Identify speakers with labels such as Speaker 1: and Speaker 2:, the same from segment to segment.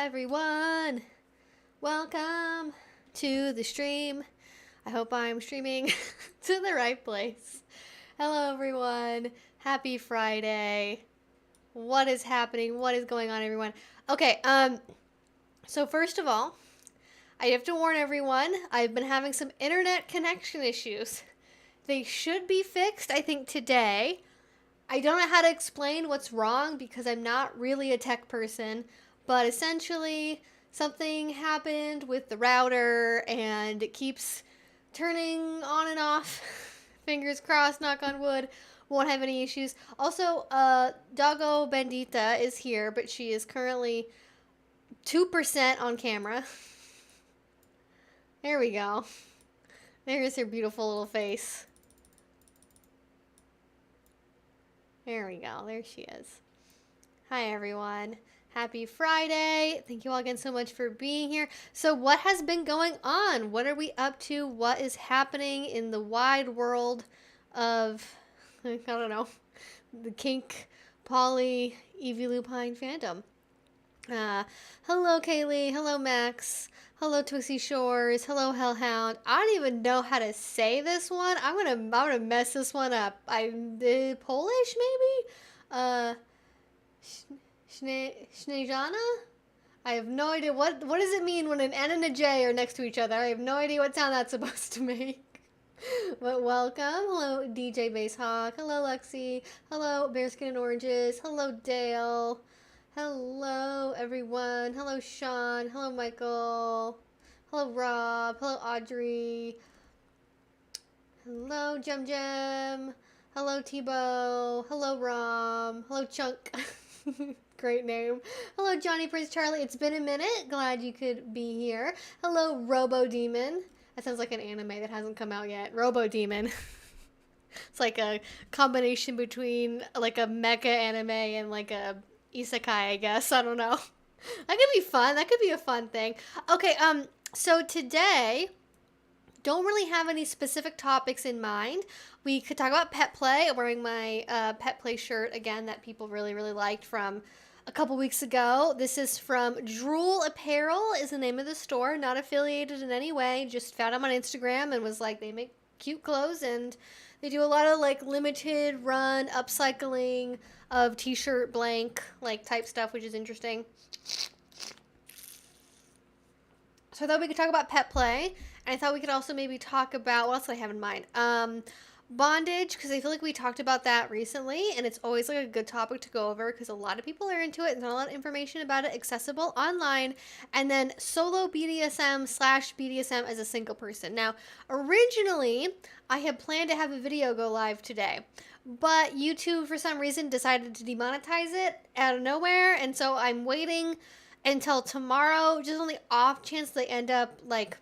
Speaker 1: everyone. Welcome to the stream. I hope I'm streaming to the right place. Hello, everyone. Happy Friday. What is happening? What is going on, everyone? Okay, so first of all, I have to warn everyone, I've been having some internet connection issues. They should be fixed, I think, today. I don't know how to explain what's wrong because I'm not really a tech person, but essentially something happened with the router and it keeps turning on and off. Fingers crossed, knock on wood, won't have any issues. Also, Doggo Bandita is here, but she is currently 2% on camera. There we go. There's her beautiful little face. There we go. There she is. Hi, everyone. Happy Friday. Thank you all again so much for being here. So what has been going on? What are we up to? What is happening in the wide world of, I don't know, the kink, poly, Evie Lupine fandom? Hello, Kaylee. Hello, Max. Hello, Twixie Shores. Hello, Hellhound. I don't even know how to say this one. I'm gonna mess this one up. I'm Polish, maybe. Snejana. I have no idea what does it mean when an N and a J are next to each other. I have no idea what sound that's supposed to make. But welcome. Hello, DJ Basehawk. Hello, Lexi. Hello, Bearskin and Oranges. Hello, Dale. Hello, everyone. Hello, Sean. Hello, Michael. Hello, Rob. Hello, Audrey. Hello, Jem Jem. Hello, Tebow. Hello, Rom. Hello, Chunk. Great name. Hello, Johnny Prince Charlie. It's been a minute. Glad you could be here. Hello, Robo Demon. That sounds like an anime that hasn't come out yet. Robo Demon. It's like a combination between like a mecha anime and like a isekai, I guess. I don't know. That could be fun. That could be a fun thing. Okay, so today, don't really have any specific topics in mind. We could talk about Petplay. I'm wearing my Petplay shirt again that people really, really liked from a couple weeks ago. This is from Drool Apparel is the name of the store. Not affiliated in any way. Just found them on Instagram and was like, they make cute clothes and they do a lot of like limited run upcycling of t-shirt blank like type stuff, which is interesting. So I thought we could talk about Petplay, and I thought we could also maybe talk about, what else do I have in mind? Bondage, because I feel like we talked about that recently, and it's always like a good topic to go over because a lot of people are into it. There's not a lot of information about it accessible online. And then solo BDSM / BDSM as a single person. Now, originally, I had planned to have a video go live today, but YouTube, for some reason, decided to demonetize it out of nowhere, and so I'm waiting until tomorrow, just on the off chance they end up, like,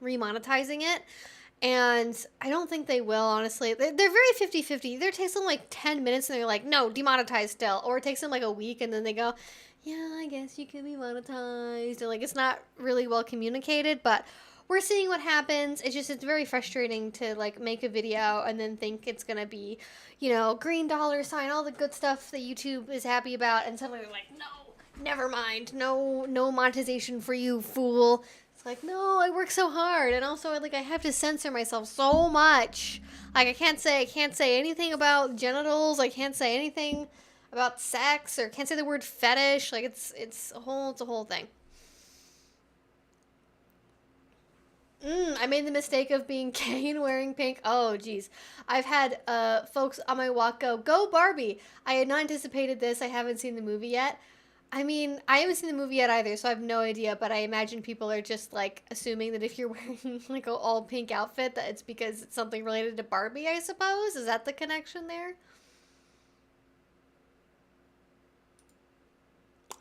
Speaker 1: remonetizing it. And I don't think they will, honestly. They're very 50-50. Either it takes them like 10 minutes and they're like, no, demonetized still. Or it takes them like a week and then they go, yeah, I guess you can be monetized. And like, it's not really well communicated, but we're seeing what happens. It's very frustrating to like make a video and then think it's going to be, you know, green dollar sign, all the good stuff that YouTube is happy about. And suddenly they're like, no, never mind. No monetization for you, fool. It's like, no, I work so hard, and also like I have to censor myself so much. Like I can't say anything about genitals. I can't say anything about sex, or can't say the word fetish. Like it's a whole thing. I made the mistake of being gay and wearing pink. Oh, geez. I've had folks on my walk go Barbie. I had not anticipated this. I haven't seen the movie yet. I mean, I haven't seen the movie yet either, so I have no idea, but I imagine people are just, like, assuming that if you're wearing, like, an all-pink outfit, that it's because it's something related to Barbie, I suppose? Is that the connection there?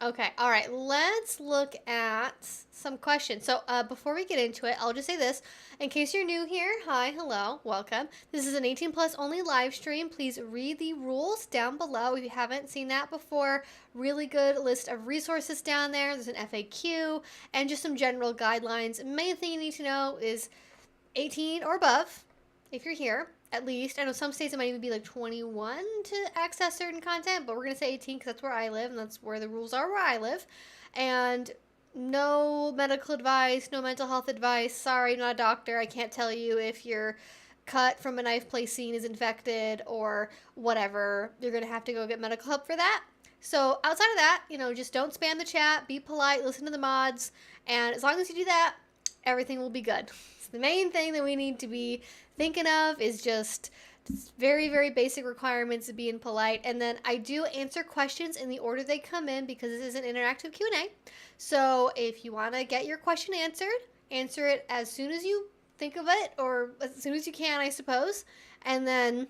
Speaker 1: Okay, all right, let's look at some questions. So before we get into it, I'll just say this. In case you're new here, hi, hello, welcome. This is an 18 plus only live stream. Please read the rules down below if you haven't seen that before. Really good list of resources down there. There's an FAQ and just some general guidelines. Main thing you need to know is 18 or above if you're here. At least. I know some states it might even be like 21 to access certain content, but we're going to say 18 because that's where I live and that's where the rules are where I live. And no medical advice, no mental health advice. Sorry, I'm not a doctor. I can't tell you if your cut from a knife place scene is infected or whatever. You're going to have to go get medical help for that. So outside of that, just don't spam the chat, be polite, listen to the mods, and as long as you do that, everything will be good. So the main thing that we need to be thinking of is just very, very basic requirements of being polite. And then I do answer questions in the order they come in because this is an interactive Q&A. So if you want to get your question answered, answer it as soon as you think of it, or as soon as you can, I suppose. And then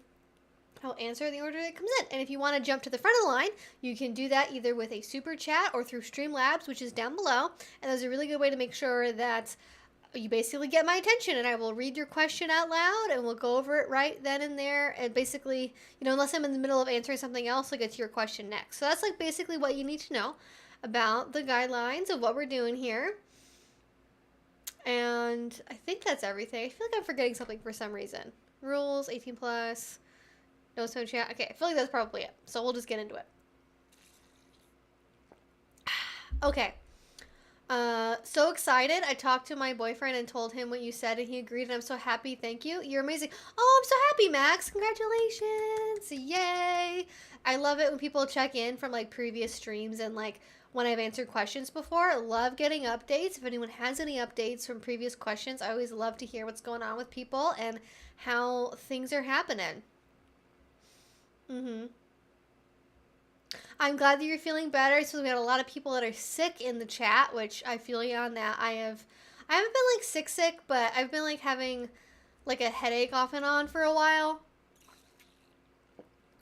Speaker 1: I'll answer in the order that comes in. And if you want to jump to the front of the line, you can do that either with a super chat or through Streamlabs, which is down below. And there's a really good way to make sure that you basically get my attention, and I will read your question out loud and we'll go over it right then and there. And basically, unless I'm in the middle of answering something else, I'll get to your question next. So that's like basically what you need to know about the guidelines of what we're doing here. And I think that's everything. I feel like I'm forgetting something for some reason. Rules, 18 plus, no phone chat. Okay, I feel like that's probably it. So we'll just get into it. Okay. So excited. I talked to my boyfriend and told him what you said, and he agreed, and I'm so happy. Thank you. You're amazing. Oh, I'm so happy, Max. Congratulations. Yay. I love it when people check in from like previous streams and like when I've answered questions before. I love getting updates. If anyone has any updates from previous questions, I always love to hear what's going on with people and how things are happening. I'm glad that you're feeling better. So we had a lot of people that are sick in the chat, which I feel you on that. I haven't been like sick, but I've been like having like a headache off and on for a while.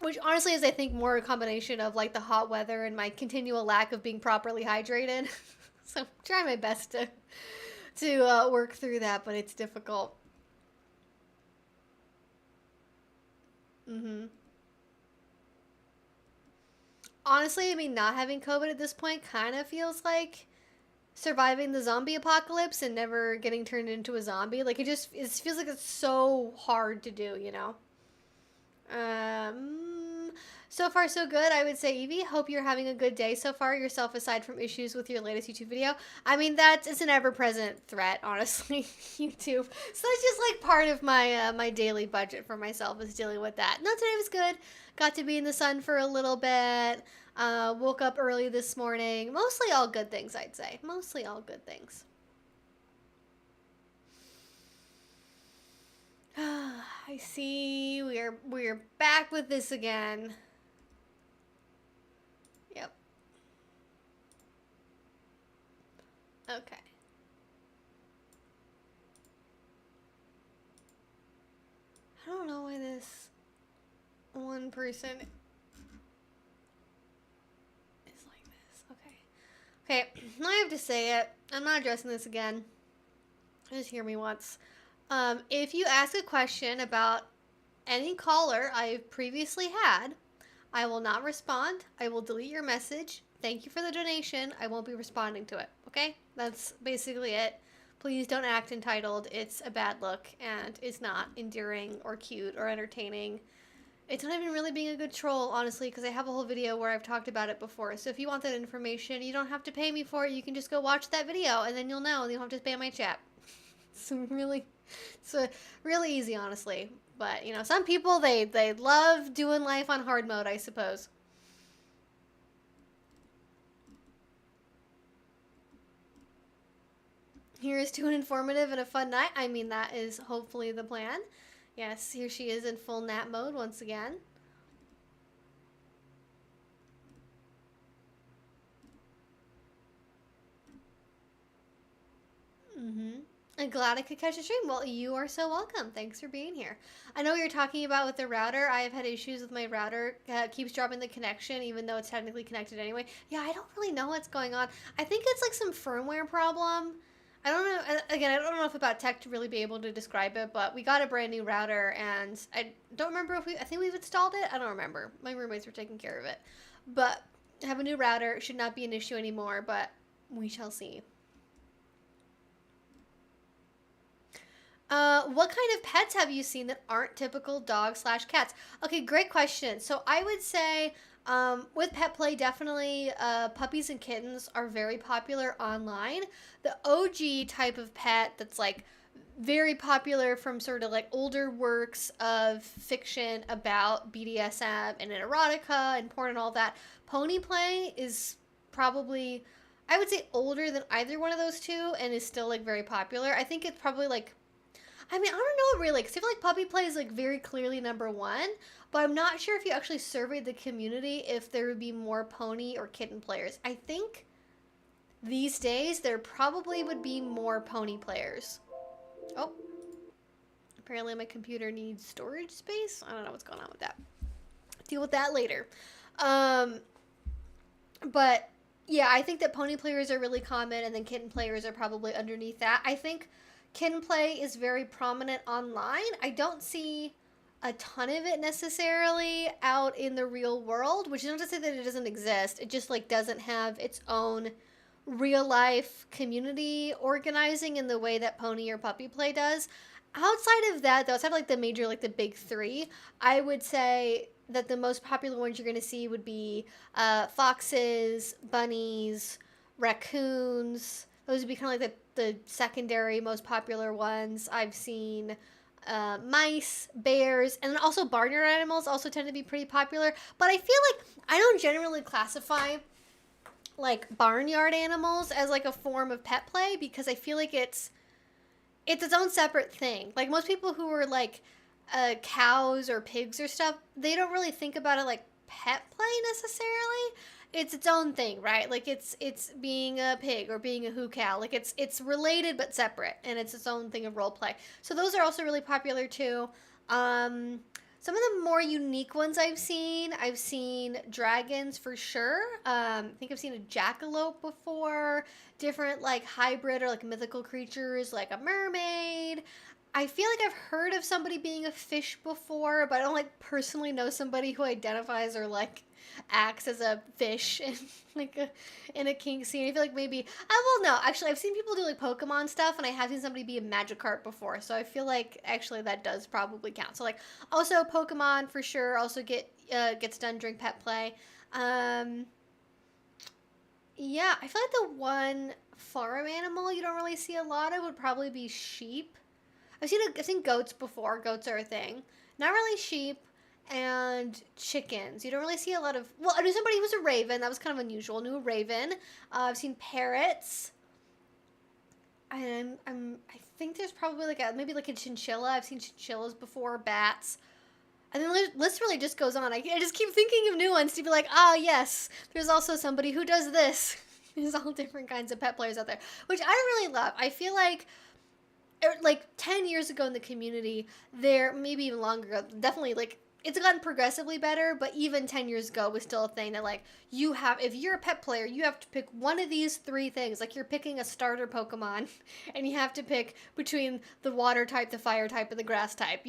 Speaker 1: Which honestly is, I think, more a combination of like the hot weather and my continual lack of being properly hydrated. So I'm trying my best to work through that, but it's difficult. Honestly, I mean, not having COVID at this point kind of feels like surviving the zombie apocalypse and never getting turned into a zombie. Like, it feels like it's so hard to do, So far, so good, I would say, Evie. Hope you're having a good day so far yourself, aside from issues with your latest YouTube video. I mean, it's an ever-present threat, honestly, YouTube. So it's just, like, part of my my daily budget for myself is dealing with that. No, today was good. Got to be in the sun for a little bit. Woke up early this morning. Mostly all good things, I'd say. Mostly all good things. I see. We're back with this again. Yep. Okay. I don't know why this one person is like this. Okay. Okay, I have to say it. I'm not addressing this again. Just hear me once. If you ask a question about any caller I've previously had, I will not respond. I will delete your message. Thank you for the donation. I won't be responding to it. Okay? That's basically it. Please don't act entitled. It's a bad look, and it's not endearing or cute or entertaining. It's not even really being a good troll, honestly, because I have a whole video where I've talked about it before. So if you want that information, you don't have to pay me for it. You can just go watch that video, and then you'll know, and you don't have to spam my chat. It's really easy, honestly. But, some people, they love doing life on hard mode, I suppose. Here's to an informative and a fun night. I mean, that is hopefully the plan. Yes, here she is in full nap mode once again. I'm glad I could catch a stream. Well, you are so welcome. Thanks for being here. I know what you're talking about with the router. I have had issues with my router. It keeps dropping the connection, even though it's technically connected anyway. Yeah, I don't really know what's going on. I think it's like some firmware problem. I don't know. Again, I don't know enough about tech to really be able to describe it, but we got a brand new router, and I don't remember I think we've installed it. I don't remember. My roommates were taking care of it. But I have a new router. It should not be an issue anymore, but we shall see. What kind of pets have you seen that aren't typical dogs/cats? Okay, great question. So I would say With pet play, definitely puppies and kittens are very popular online. The OG type of pet that's like very popular from sort of like older works of fiction about BDSM and erotica and porn and all that. Pony play is probably, I would say, older than either one of those two and is still like very popular. I think it's probably like, I mean, I don't know really, because I feel like puppy play is like very clearly number one, but I'm not sure if you actually surveyed the community if there would be more pony or kitten players. I think these days there probably would be more pony players. Oh, apparently my computer needs storage space. I don't know what's going on with that. Deal with that later. But yeah, I think that pony players are really common, and then kitten players are probably underneath that. I think kitten play is very prominent online. I don't see a ton of it necessarily out in the real world, which is not to say that it doesn't exist. It just like doesn't have its own real life community organizing in the way that pony or puppy play does. Outside of that, though, outside of like the major, like the big three, I would say that the most popular ones you're going to see would be foxes, bunnies, raccoons. Those would be kind of like the secondary most popular ones. I've seen mice, bears, and then also barnyard animals also tend to be pretty popular. But I feel like I don't generally classify like barnyard animals as like a form of pet play because I feel like it's its own separate thing. Like most people who are like cows or pigs or stuff, they don't really think about it like pet play necessarily. It's its own thing, right? Like it's being a pig or being a who cow. Like it's related but separate, and it's its own thing of role play. So those are also really popular too. Some of the more unique ones I've seen dragons for sure. I think I've seen a jackalope before. Different like hybrid or like mythical creatures like a mermaid. I feel like I've heard of somebody being a fish before, but I don't like personally know somebody who identifies or like acts as a fish in like in a kink scene. I feel like maybe I will know. Actually, I've seen people do like Pokemon stuff, and I have seen somebody be a Magikarp before, so I feel like actually that does probably count. So like also Pokemon for sure also gets done during pet play. Yeah, I feel like the one farm animal you don't really see a lot of would probably be sheep. I've seen goats before. Goats are a thing. Not really sheep and chickens. You don't really see a lot of. Well, I knew somebody who was a raven. That was kind of unusual. I knew a raven. I've seen parrots. I think there's probably like maybe like a chinchilla. I've seen chinchillas before. Bats. And then the list really just goes on. I just keep thinking of new ones to be like, yes, there's also somebody who does this. There's all different kinds of pet players out there, which I really love. I feel like 10 years ago in the community, there maybe even longer ago, definitely like it's gotten progressively better, but even 10 years ago was still a thing that like if you're a pet player, you have to pick one of these three things. Like you're picking a starter Pokemon and you have to pick between the water type, the fire type, and the grass type,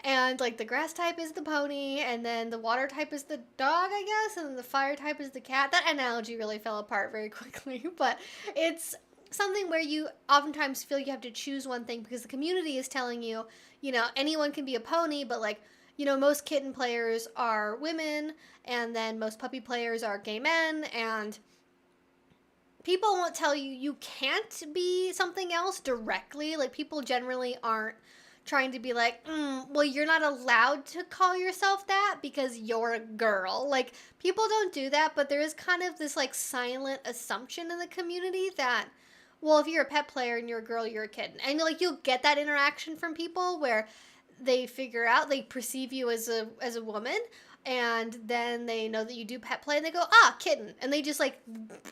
Speaker 1: and like the grass type is the pony, and then the water type is the dog, I guess, and then the fire type is the cat. That analogy really fell apart very quickly, but it's something where you oftentimes feel you have to choose one thing because the community is telling you, anyone can be a pony, but like, most kitten players are women, and then most puppy players are gay men, and people won't tell you you can't be something else directly. Like, people generally aren't trying to be like, well, you're not allowed to call yourself that because you're a girl. Like, people don't do that, but there is kind of this, like, silent assumption in the community that, well, if you're a pet player and you're a girl, you're a kitten. And, like, you'll get that interaction from people where they perceive you as a woman, and then they know that you do pet play, and they go, kitten, and they just, like,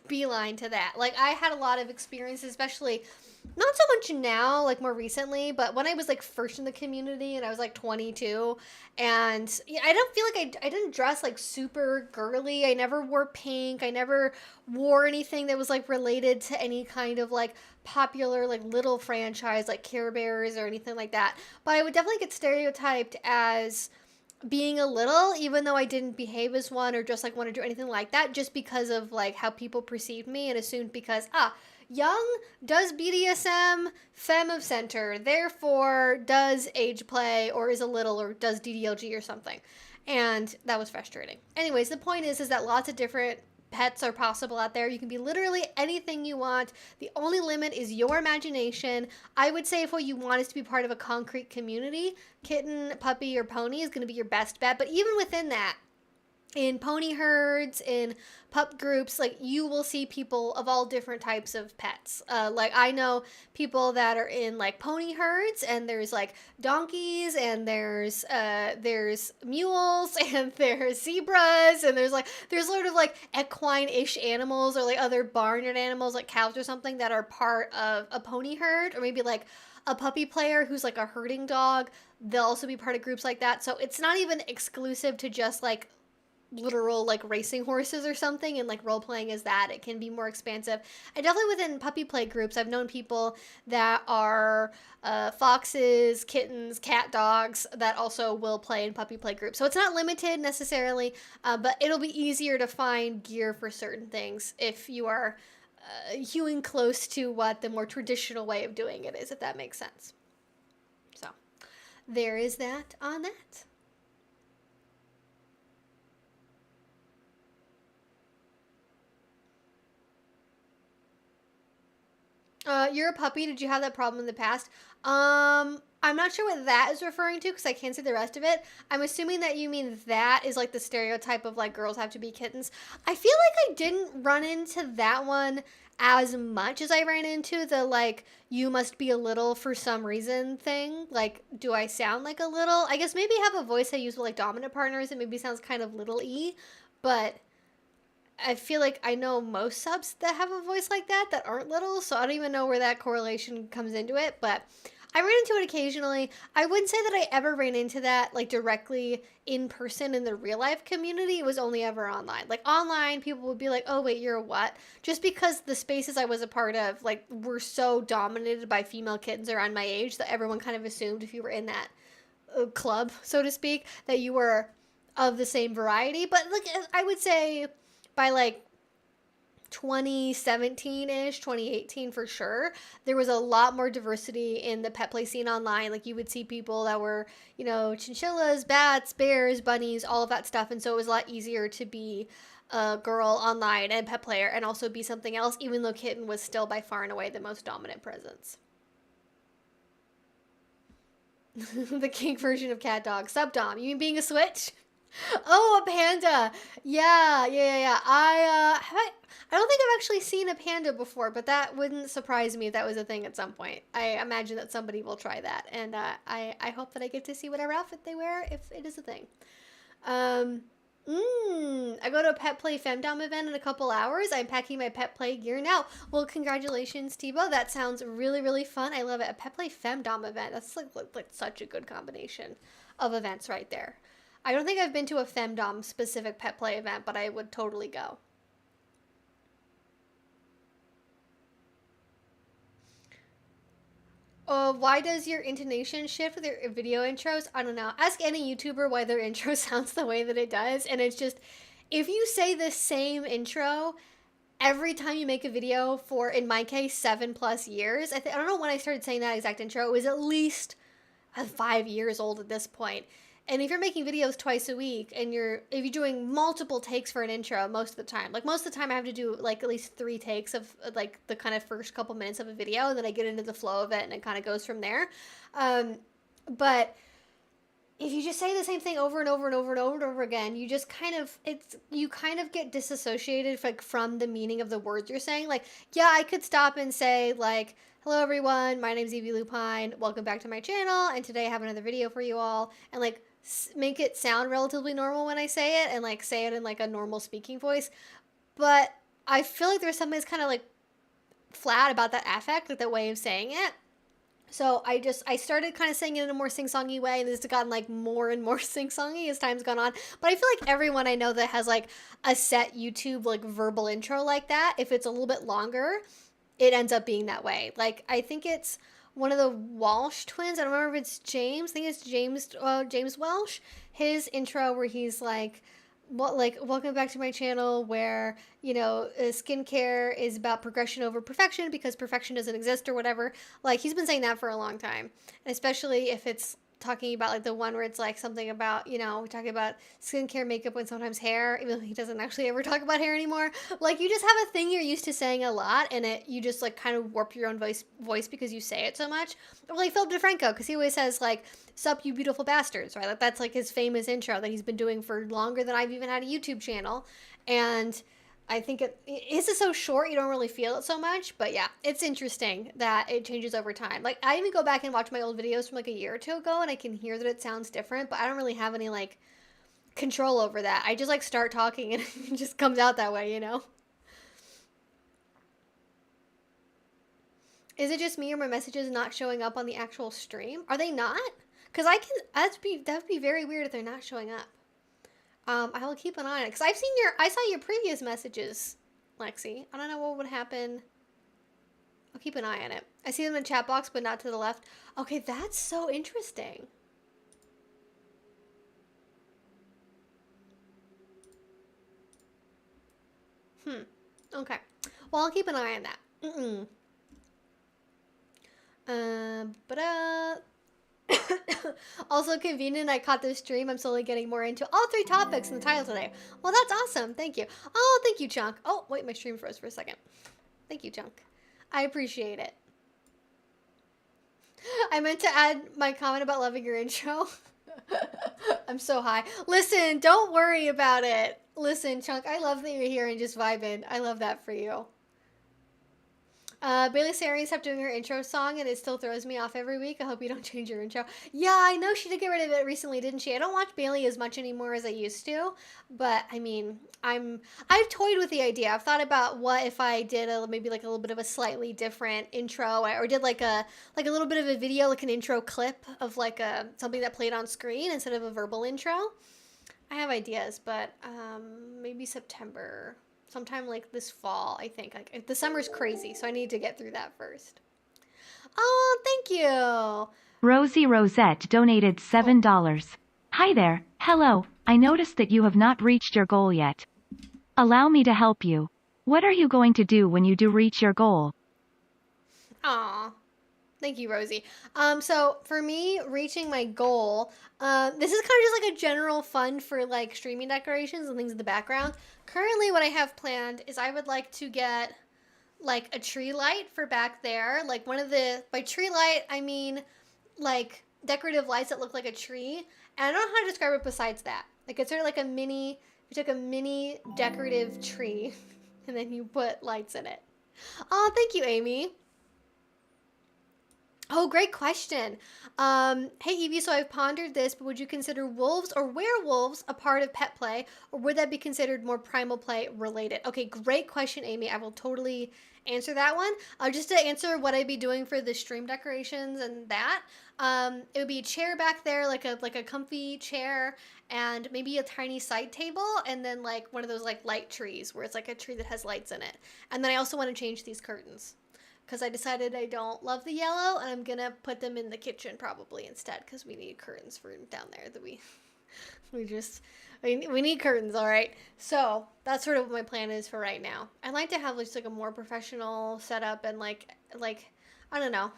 Speaker 1: beeline to that. Like, I had a lot of experiences, especially, not so much now, like, more recently, but when I was, like, first in the community, and I was, like, 22, and I don't feel like I didn't dress, like, super girly. I never wore pink. I never wore anything that was, like, related to any kind of, like, popular, like, little franchise, like Care Bears or anything like that. But I would definitely get stereotyped as being a little, even though I didn't behave as one or just, like, want to do anything like that, just because of, like, how people perceived me and assumed because, young, does BDSM, femme of center, therefore does age play or is a little or does DDLG or something. and that was frustrating. Anyways, the point is that lots of different pets are possible out there. You can be literally anything you want. The only limit is your imagination. I would say if what you want is to be part of a concrete community, kitten, puppy, or pony is going to be your best bet. But even within that, in pony herds, in pup groups, like you will see people of all different types of pets. Like I know people that are in like pony herds, and there's like donkeys, and there's mules, and there's zebras, and there's sort of like equine-ish animals, or like other barnyard animals like cows or something that are part of a pony herd, or maybe like a puppy player who's like a herding dog. They'll also be part of groups like that. So it's not even exclusive to just like literal like racing horses or something, and like role playing is that it can be more expansive. And definitely within puppy play groups, I've known people that are foxes, kittens, cat dogs that also will play in puppy play groups. So it's not limited necessarily, but it'll be easier to find gear for certain things if you are hewing close to what the more traditional way of doing it is, if that makes sense. So there is that on that. You're a puppy. Did you have that problem in the past? I'm not sure what that is referring to because I can't see the rest of it. I'm assuming that you mean that is like the stereotype of like girls have to be kittens. I feel like I didn't run into that one as much as I ran into the like you must be a little for some reason thing. Like, do I sound like a little? I guess maybe have a voice I use with like dominant partners. It maybe sounds kind of little e, but I feel like I know most subs that have a voice like that aren't little, so I don't even know where that correlation comes into it, but I ran into it occasionally. I wouldn't say that I ever ran into that like directly in person in the real life community. It was only ever online. Like online, people would be like, "Oh wait, you're a what?" Just because the spaces I was a part of like were so dominated by female kittens around my age that everyone kind of assumed if you were in that club, so to speak, that you were of the same variety. But like I would say by like 2017-ish, 2018 for sure, there was a lot more diversity in the pet play scene online. Like you would see people that were, you know, chinchillas, bats, bears, bunnies, all of that stuff. And so it was a lot easier to be a girl online and pet player and also be something else, even though kitten was still by far and away the most dominant presence. The kink version of cat dog. Subdom. You mean being a switch? Oh, a panda. Yeah. I don't think I've actually seen a panda before, but that wouldn't surprise me if that was a thing at some point. I imagine that somebody will try that, and I hope that I get to see whatever outfit they wear if it is a thing. I go to a pet play femdom event in a couple hours. I'm packing my pet play gear now. Well, congratulations, Tebow. That sounds really, really fun. I love it. A pet play femdom event. That's like such a good combination of events right there. I don't think I've been to a femdom specific pet play event, but I would totally go. Why does your intonation shift with your video intros? I don't know. Ask any YouTuber why their intro sounds the way that it does. And it's just, if you say the same intro every time you make a video for, in my case, 7+ years, I don't know when I started saying that exact intro. It was at least 5 years old at this point. And if you're making videos twice a week and if you're doing multiple takes for an intro most of the time, like most of the time I have to do like at least 3 takes of like the kind of first couple minutes of a video, and then I get into the flow of it and it kind of goes from there. But if you just say the same thing over and over and over and over and over again, you just kind of get disassociated like from the meaning of the words you're saying. Like, yeah, I could stop and say like, "Hello everyone, my name's Evie Lupine, welcome back to my channel, and today I have another video for you all," and like make it sound relatively normal when I say it, and like say it in like a normal speaking voice. But I feel like there's something that's kind of like flat about that affect, like that way of saying it. So I started kind of saying it in a more sing-songy way, and it's gotten like more and more sing-songy as time's gone on. But I feel like everyone I know that has like a set YouTube like verbal intro like that, if it's a little bit longer, it ends up being that way. Like I think it's one of the Walsh twins. I don't remember if it's James. I think it's James Welsh. His intro where he's like, welcome back to my channel where, you know, skincare is about progression over perfection because perfection doesn't exist or whatever. Like, he's been saying that for a long time. And especially if it's talking about like the one where it's like something about, you know, we're talking about skincare, makeup, and sometimes hair, even though he doesn't actually ever talk about hair anymore. Like you just have a thing you're used to saying a lot, and you just like kind of warp your own voice because you say it so much. Or like Philip DeFranco, because he always says like, "Sup, you beautiful bastards," right? Like that's like his famous intro that he's been doing for longer than I've even had a YouTube channel, and I think it's so short you don't really feel it so much, but yeah, it's interesting that it changes over time. Like I even go back and watch my old videos from like a year or two ago, and I can hear that it sounds different, but I don't really have any like control over that. I just like start talking and it just comes out that way, you know? Is it just me or my messages not showing up on the actual stream? Are they not? Because that'd be very weird if they're not showing up. I will keep an eye on it because I saw your previous messages, Lexi. I don't know what would happen. I'll keep an eye on it. I see them in the chat box, but not to the left. Okay, that's so interesting. Okay. Well, I'll keep an eye on that. Also convenient, I caught this stream. I'm slowly getting more into all 3 topics in the title today. Well, that's awesome. Thank you. Oh, thank you, Chunk. Oh, wait, my stream froze for a second. Thank you, Chunk. I appreciate it. I meant to add my comment about loving your intro. I'm so high. Listen, don't worry about it. Listen, Chunk, I love that you're here and just vibing. I love that for you. Bailey Sarian stopped doing her intro song and it still throws me off every week. I hope you don't change your intro. Yeah, I know she did get rid of it recently, didn't she? I don't watch Bailey as much anymore as I used to, but I mean, I've toyed with the idea. I've thought about what if I did maybe like a little bit of a slightly different intro, or did like a little bit of a video, like an intro clip of like something that played on screen instead of a verbal intro. I have ideas, but maybe September. Sometime like this fall, I think. Like the summer's crazy, so I need to get through that first. Oh, thank you.
Speaker 2: Rosie Rosette donated $7. Hi there. Hello. I noticed that you have not reached your goal yet. Allow me to help you. What are you going to do when you do reach your goal?
Speaker 1: Aw. Thank you, Rosie. So for me, reaching my goal, this is kind of just like a general fund for like streaming decorations and things in the background. Currently, what I have planned is I would like to get like a tree light for back there. Like by tree light, I mean like decorative lights that look like a tree. And I don't know how to describe it besides that. Like it's sort of like you took a mini decorative tree and then you put lights in it. Oh, thank you, Amy. Oh, great question. Hey, Evie, so I've pondered this, but would you consider wolves or werewolves a part of Petplay, or would that be considered more Primal Play related? Okay, great question, Amy. I will totally answer that one. Just to answer what I'd be doing for the stream decorations and that, it would be a chair back there, like a comfy chair, and maybe a tiny side table, and then like one of those like light trees where it's like a tree that has lights in it. And then I also want to change these curtains, because I decided I don't love the yellow, and I'm going to put them in the kitchen probably instead, because we need curtains for down there that we need curtains, all right? So that's sort of what my plan is for right now. I'd like to have just like a more professional setup and like I don't know.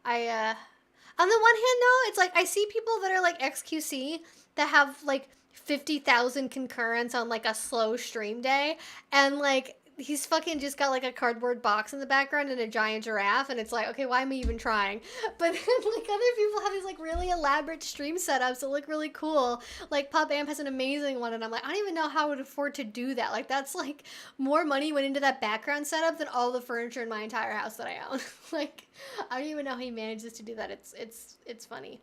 Speaker 1: On the one hand, though, it's like I see people that are like XQC that have like 50,000 concurrents on like a slow stream day, and like he's fucking just got like a cardboard box in the background and a giant giraffe, and it's like, okay, why am I even trying? But then like other people have these like really elaborate stream setups that look really cool. Like Pop Amp has an amazing one, and I'm like, I don't even know how I would afford to do that. Like that's like more money went into that background setup than all the furniture in my entire house that I own. Like I don't even know how he manages to do that. It's funny.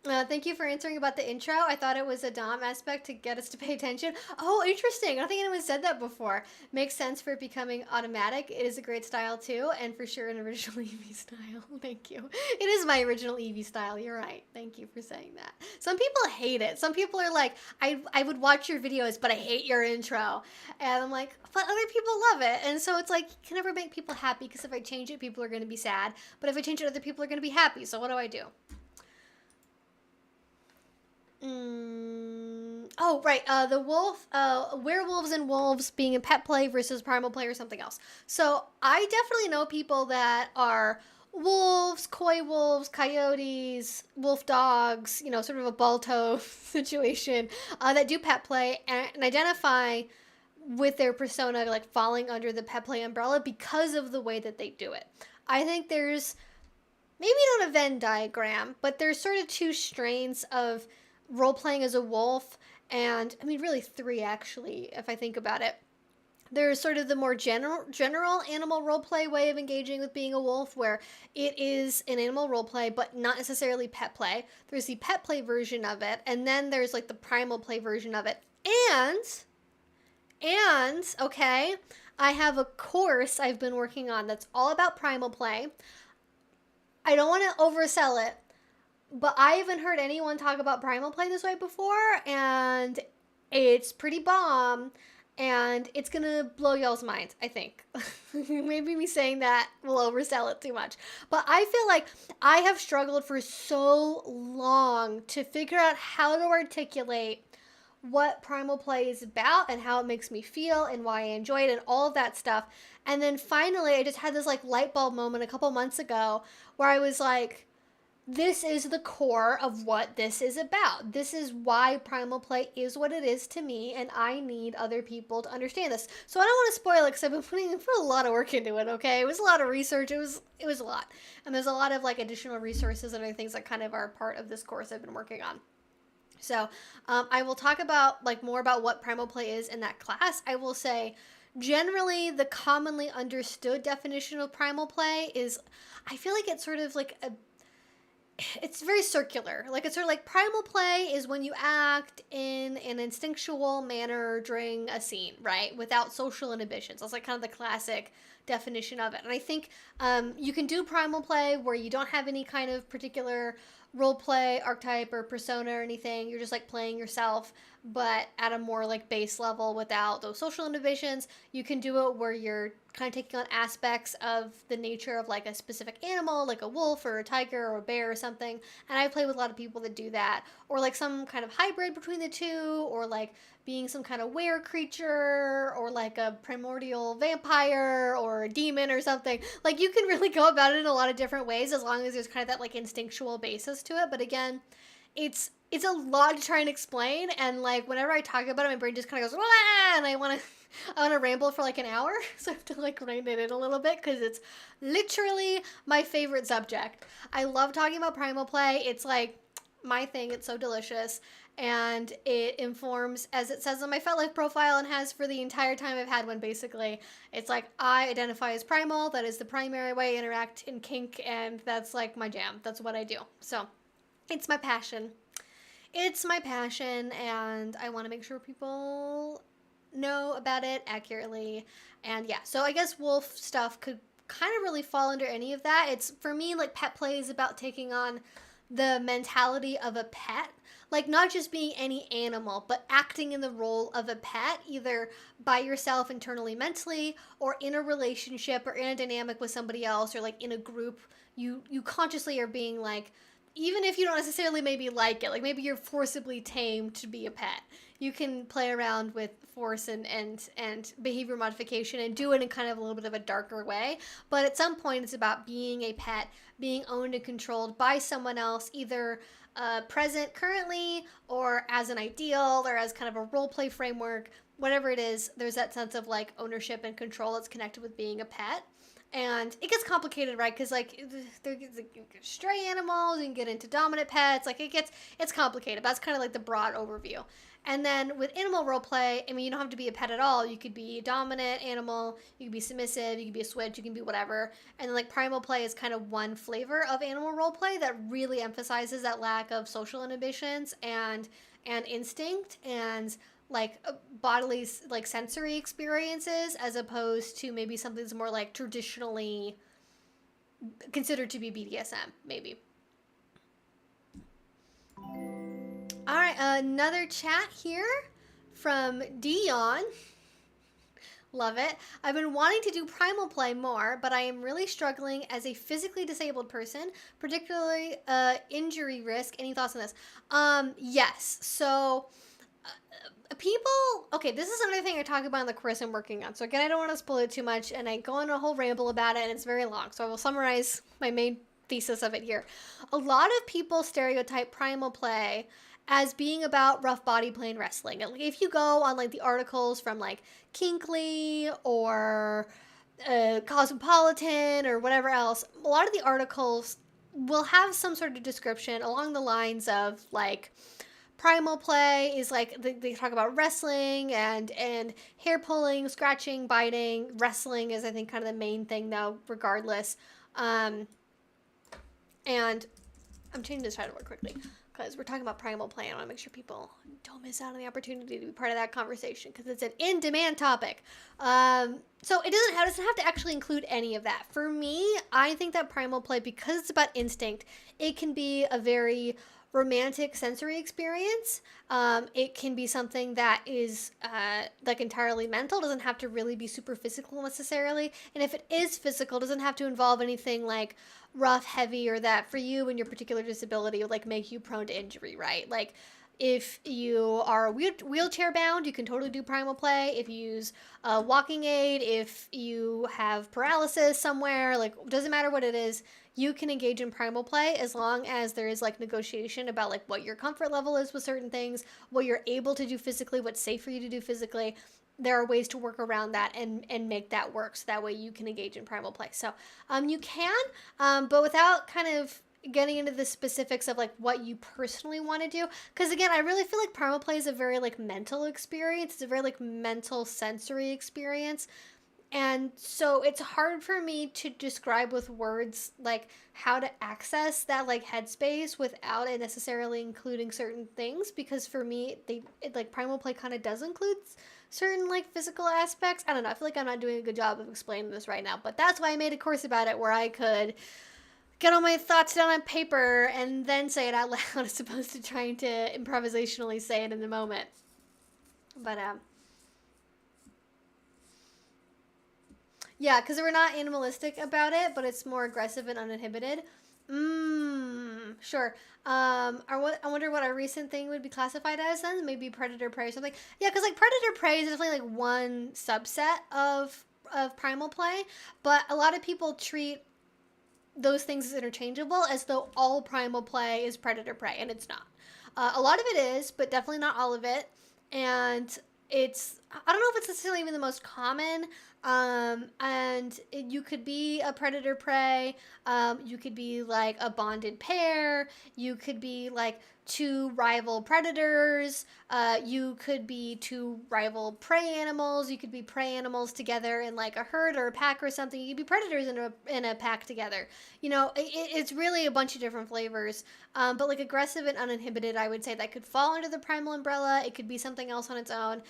Speaker 1: Thank you for answering about the intro. I thought it was a Dom aspect to get us to pay attention. Oh, interesting. I don't think anyone said that before. Makes sense for it becoming automatic. It is a great style too, and for sure an original Eevee style. Thank you. It is my original Eevee style. You're right. Thank you for saying that. Some people hate it. Some people are like, I would watch your videos, but I hate your intro. And I'm like, but other people love it. And so it's like, you can never make people happy, because if I change it, people are going to be sad. But if I change it, other people are going to be happy. So what do I do? Oh, right. The werewolves and wolves being in Petplay versus Primal Play or something else. So I definitely know people that are wolves, coy wolves, coyotes, wolf dogs, you know, sort of a Balto situation, that do pet play and identify with their persona like falling under the pet play umbrella because of the way that they do it. I think there's maybe not a Venn diagram, but there's sort of two strains of role playing as a wolf, and I mean, really three actually, if I think about it. There's sort of the more general animal roleplay way of engaging with being a wolf, where it is an animal roleplay, but not necessarily pet play. There's the pet play version of it, and then there's like the primal play version of it. And okay, I have a course I've been working on that's all about primal play. I don't want to oversell it, but I haven't heard anyone talk about primal play this way before, and it's pretty bomb, and it's gonna blow y'all's minds, I think. Maybe me saying that will oversell it too much. But I feel like I have struggled for so long to figure out how to articulate what primal play is about and how it makes me feel and why I enjoy it and all of that stuff. And then finally, I just had this like light bulb moment a couple months ago where I was like, this is the core of what this is about. This is why primal play is what it is to me, and I need other people to understand this. So I don't want to spoil it because I've been putting a lot of work into it. Okay, it was a lot of research. It was a lot, and there's a lot of like additional resources and other things that kind of are part of this course I've been working on. So I will talk about like more about what primal play is in that class. I will say generally the commonly understood definition of primal play is, I feel like it's sort of like it's very circular. Like it's sort of like primal play is when you act in an instinctual manner during a scene, right? Without social inhibitions. That's like kind of the classic definition of it. And I think you can do primal play where you don't have any kind of particular role play archetype or persona or anything. You're just like playing yourself, but at a more like base level without those social inhibitions. You can do it where you're kind of taking on aspects of the nature of like a specific animal, like a wolf or a tiger or a bear or something. And I play with a lot of people that do that, or like some kind of hybrid between the two, or like being some kind of were creature, or like a primordial vampire or a demon or something. Like you can really go about it in a lot of different ways as long as there's kind of that like instinctual basis to it. But again, it's a lot to try and explain, and like whenever I talk about it, my brain just kind of goes wah, and I want to ramble for like an hour, so I have to like rein it in a little bit because it's literally my favorite subject. I love talking about primal play. It's like my thing. It's so delicious, and it informs, as it says on my FetLife profile and has for the entire time I've had one. Basically, it's like I identify as primal. That is the primary way I interact in kink, and that's like my jam. That's what I do. So it's my passion. It's my passion, and I want to make sure people know about it accurately. And yeah, so I guess wolf stuff could kind of really fall under any of that. It's, for me, like pet play is about taking on the mentality of a pet, like not just being any animal, but acting in the role of a pet, either by yourself internally, mentally, or in a relationship or in a dynamic with somebody else, or like in a group. You consciously are being like, even if you don't necessarily maybe like it, like maybe you're forcibly tamed to be a pet, you can play around with force and behavior modification and do it in kind of a little bit of a darker way. But at some point, it's about being a pet, being owned and controlled by someone else, either present currently or as an ideal or as kind of a role play framework. Whatever it is, there's that sense of like ownership and control that's connected with being a pet. And it gets complicated, right? Because like there's stray animals, you can get into dominant pets. Like it's complicated. But that's kind of like the broad overview. And then with animal role play, I mean, you don't have to be a pet at all. You could be a dominant animal, you could be submissive, you could be a switch, you can be whatever. And then like primal play is kind of one flavor of animal role play that really emphasizes that lack of social inhibitions and instinct and like bodily like sensory experiences, as opposed to maybe something that's more like traditionally considered to be BDSM, maybe. All right, another chat here from Dion. Love it. I've been wanting to do primal play more, but I am really struggling as a physically disabled person, particularly injury risk. Any thoughts on this? Yes. So people, okay, this is another thing I talk about in the course I'm working on. So again, I don't want to spoil it too much, and I go on a whole ramble about it, and it's very long. So I will summarize my main thesis of it here. A lot of people stereotype primal play as being about rough body play and wrestling. Like if you go on like the articles from like Kinkly or Cosmopolitan or whatever else, a lot of the articles will have some sort of description along the lines of like primal play is like they talk about wrestling and hair pulling, scratching, biting. Wrestling is I think kind of the main thing though, regardless. And I'm changing this title real quickly because we're talking about primal play. I want to make sure people don't miss out on the opportunity to be part of that conversation because it's an in-demand topic. So it doesn't have to actually include any of that. For me, I think that primal play, because it's about instinct, it can be a very romantic sensory experience. It can be something that is like entirely mental. Doesn't have to really be super physical necessarily. And if it is physical, doesn't have to involve anything like rough, heavy, or that for you and your particular disability would like make you prone to injury, right? Like if you are wheelchair bound, you can totally do primal play. If you use a walking aid, if you have paralysis somewhere, like doesn't matter what it is, you can engage in primal play as long as there is like negotiation about like what your comfort level is with certain things, what you're able to do physically, what's safe for you to do physically. There are ways to work around that and make that work so that way you can engage in primal play. So you can, but without kind of getting into the specifics of like what you personally want to do, because again, I really feel like primal play is a very like mental experience. It's a very like mental sensory experience. And so it's hard for me to describe with words like how to access that like headspace without it necessarily including certain things, because for me like primal play kind of does include certain like physical aspects. I don't know, I feel like I'm not doing a good job of explaining this right now, but that's why I made a course about it where I could get all my thoughts down on paper and then say it out loud as opposed to trying to improvisationally say it in the moment. But yeah, because we're not animalistic about it, but it's more aggressive and uninhibited. Sure. I wonder what our recent thing would be classified as then. Maybe predator prey or something. Yeah, because like predator prey is definitely like one subset of primal play, but a lot of people treat those things as interchangeable as though all primal play is predator prey, and it's not. A lot of it is, but definitely not all of it. And it's, I don't know if it's necessarily even the most common. You could be a predator prey. You could be like a bonded pair. You could be like two rival predators. You could be two rival prey animals. You could be prey animals together in like a herd or a pack or something. You could be predators in a pack together. You know, it's really a bunch of different flavors. But like aggressive and uninhibited, I would say that could fall under the primal umbrella. It could be something else on its own.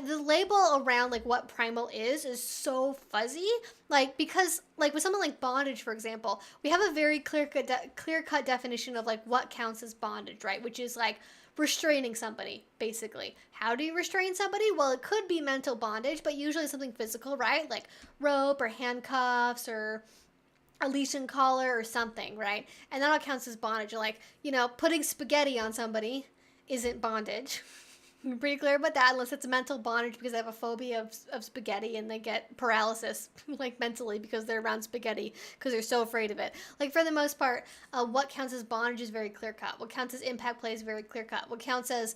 Speaker 1: The label around like what primal is so fuzzy, like because like with something like bondage, for example, we have a very clear cut definition of like what counts as bondage, right? Which is like restraining somebody, basically. How do you restrain somebody? Well, it could be mental bondage, but usually something physical, right? Like rope or handcuffs or a leash and collar or something, right? And that all counts as bondage. Like, you know, putting spaghetti on somebody isn't bondage. I'm pretty clear about that, unless it's a mental bondage because they have a phobia of spaghetti and they get paralysis, like mentally, because they're around spaghetti because they're so afraid of it. Like for the most part, what counts as bondage is very clear cut. What counts as impact play is very clear cut. What counts as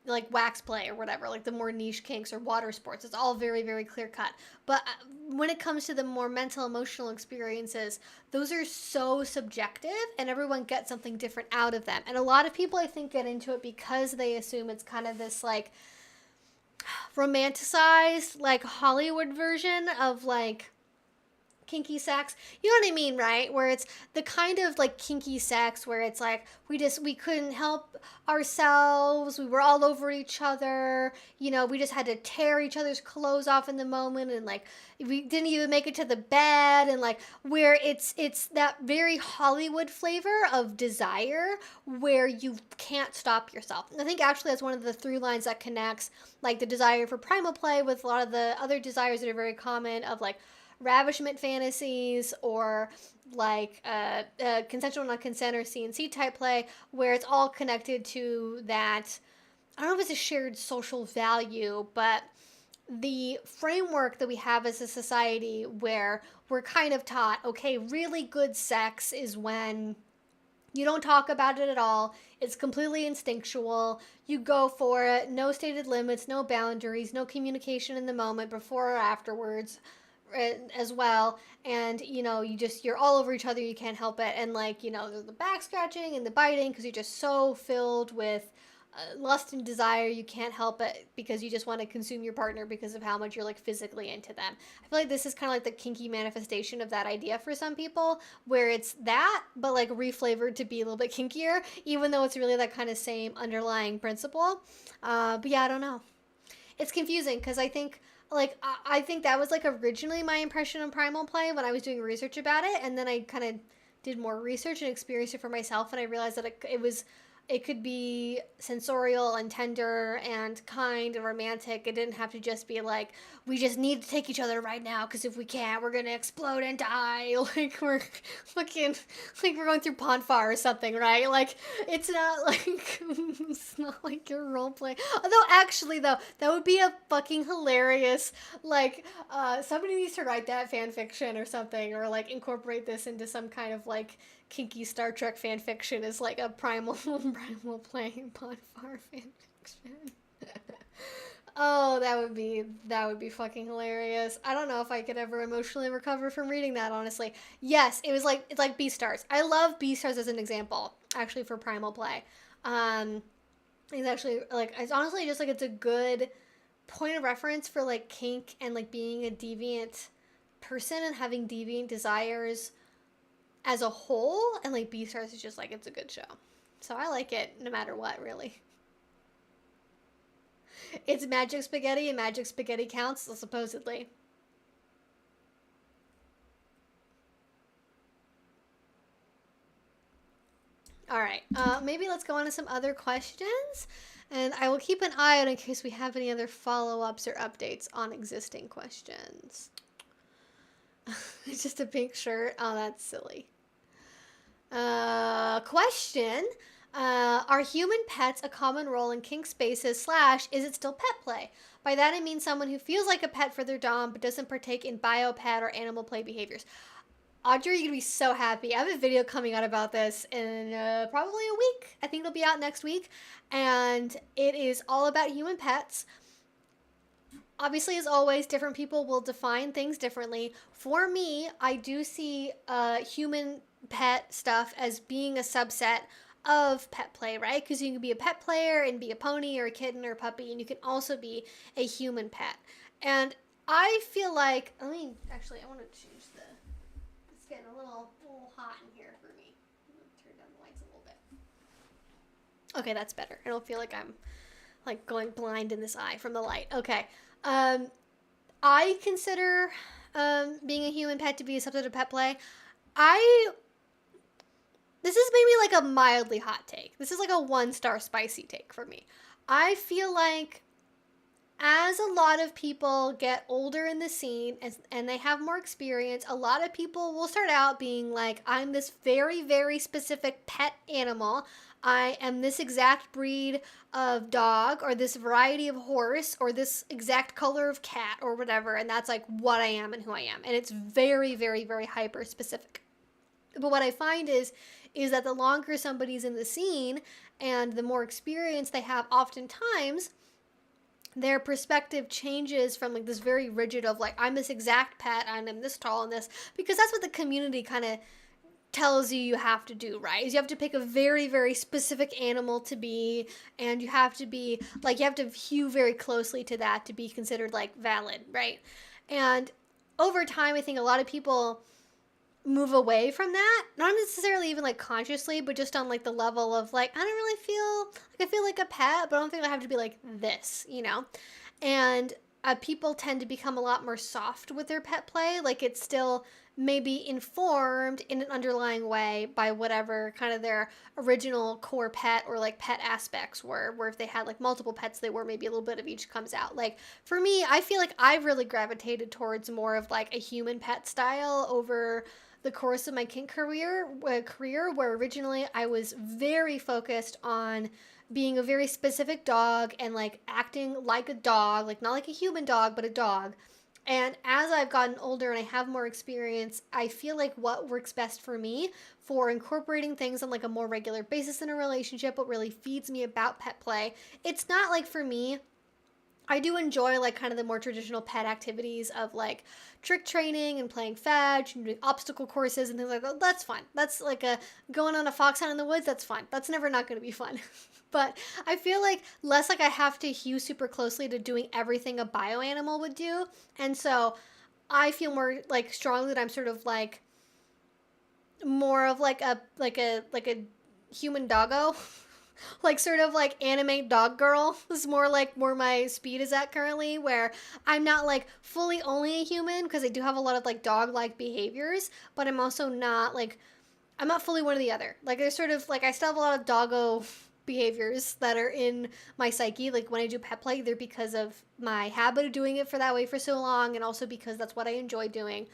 Speaker 1: like wax play or whatever, like the more niche kinks or water sports, it's all very, very clear cut. But when it comes to the more mental, emotional experiences, those are so subjective and everyone gets something different out of them. And a lot of people, I think, get into it because they assume it's kind of this like romanticized, like Hollywood version of like kinky sex. You know what I mean, right? Where it's the kind of like kinky sex where it's like we couldn't help ourselves, we were all over each other, you know, we just had to tear each other's clothes off in the moment, and like we didn't even make it to the bed, and like where it's that very Hollywood flavor of desire where you can't stop yourself. And I think actually that's one of the through lines that connects like the desire for primal play with a lot of the other desires that are very common of like ravishment fantasies or like consensual non-consent or CNC type play, where it's all connected to that I don't know if it's a shared social value, but the framework that we have as a society where we're kind of taught, okay, really good sex is when you don't talk about it at all. It's completely instinctual. You go for it. No stated limits, no boundaries, no communication in the moment before or afterwards as well. And, you're all over each other. You can't help it. And, the back scratching and the biting because you're just so filled with lust and desire, you can't help it because you just want to consume your partner because of how much you're physically into them. I feel like this is kind of like the kinky manifestation of that idea for some people, where it's that but reflavored to be a little bit kinkier, even though it's really that kind of same underlying principle. But yeah, I don't know. It's confusing because I think that was originally my impression of Primal Play when I was doing research about it, and then I kind of did more research and experienced it for myself, and I realized that it could be sensorial and tender and kind and romantic. It didn't have to just be we just need to take each other right now because if we can't, we're gonna explode and die. We're fucking we're going through Ponfar or something, right? It's not it's not like your role play. Although actually though, that would be a fucking hilarious somebody needs to write that fan fiction or something, or incorporate this into some kind of kinky Star Trek fan fiction is a primal playing Bonfire fan fiction. Oh, that would be fucking hilarious. I don't know if I could ever emotionally recover from reading that, honestly. Yes, it's like Beastars. I love Beastars as an example, actually, for Primal Play. It's actually it's honestly just it's a good point of reference for kink and being a deviant person and having deviant desires as a whole, and Beastars is just it's a good show. So I like it no matter what, really. It's magic spaghetti, and magic spaghetti counts, supposedly. Alright, maybe let's go on to some other questions, and I will keep an eye out in case we have any other follow-ups or updates on existing questions. It's just a pink shirt. Oh, that's silly. Question. Are human pets a common role in kink spaces / is it still pet play? By that I mean someone who feels like a pet for their dom but doesn't partake in bio pet or animal play behaviors. Audrey, you're gonna be so happy. I have a video coming out about this in probably a week. I think it'll be out next week. And it is all about human pets. Obviously, as always, different people will define things differently. For me, I do see human pet stuff as being a subset of pet play, right? Because you can be a pet player and be a pony or a kitten or a puppy, and you can also be a human pet. And I feel I want to change it's getting a little hot in here for me. I'm going to turn down the lights a little bit. Okay, that's better. I don't feel like I'm going blind in this eye from the light. Okay. I consider being a human pet to be a subset of pet play. This is maybe a mildly hot take. This is a 1-star spicy take for me. I feel as a lot of people get older in the scene and they have more experience, a lot of people will start out being I'm this very, very specific pet animal. I am this exact breed of dog or this variety of horse or this exact color of cat or whatever. And that's what I am and who I am. And it's very, very, very hyper specific. But what I find is that the longer somebody's in the scene and the more experience they have, oftentimes their perspective changes from this very rigid of I'm this exact pet, I'm this tall and this, because that's what the community kind of tells you have to do, right? Is you have to pick a very, very specific animal to be, and you have to be you have to hew very closely to that to be considered valid, right? And over time, I think a lot of people move away from that, not necessarily even consciously, but just on the level of I don't really feel I feel like a pet, but I don't think I have to be this, and people tend to become a lot more soft with their pet play. It's still maybe informed in an underlying way by whatever kind of their original core pet or pet aspects were, where if they had multiple pets, they were maybe a little bit of each comes out. For me, I feel I've really gravitated towards more of a human pet style over the course of my kink career, where originally I was very focused on being a very specific dog and like acting like a dog, like not like a human dog, but a dog. And as I've gotten older and I have more experience, I feel like what works best for me for incorporating things on like a more regular basis in a relationship, what really feeds me about pet play, it's not like for me, I do enjoy like kind of the more traditional pet activities of like trick training and playing fetch and doing obstacle courses and things like that. That's fun. That's like a going on a fox hunt in the woods. That's fun. That's never not going to be fun. But I feel like less like I have to hew super closely to doing everything a bio animal would do. And so I feel more like strongly that I'm sort of like more of like a human doggo. Like sort of like anime dog girl is more like where my speed is at currently, where I'm not like fully only a human because I do have a lot of like dog like behaviors, but I'm also not like I'm not fully one or the other. Like there's sort of like I still have a lot of doggo behaviors that are in my psyche, like when I do pet play, either because of my habit of doing it for that way for so long and also because that's what I enjoy doing.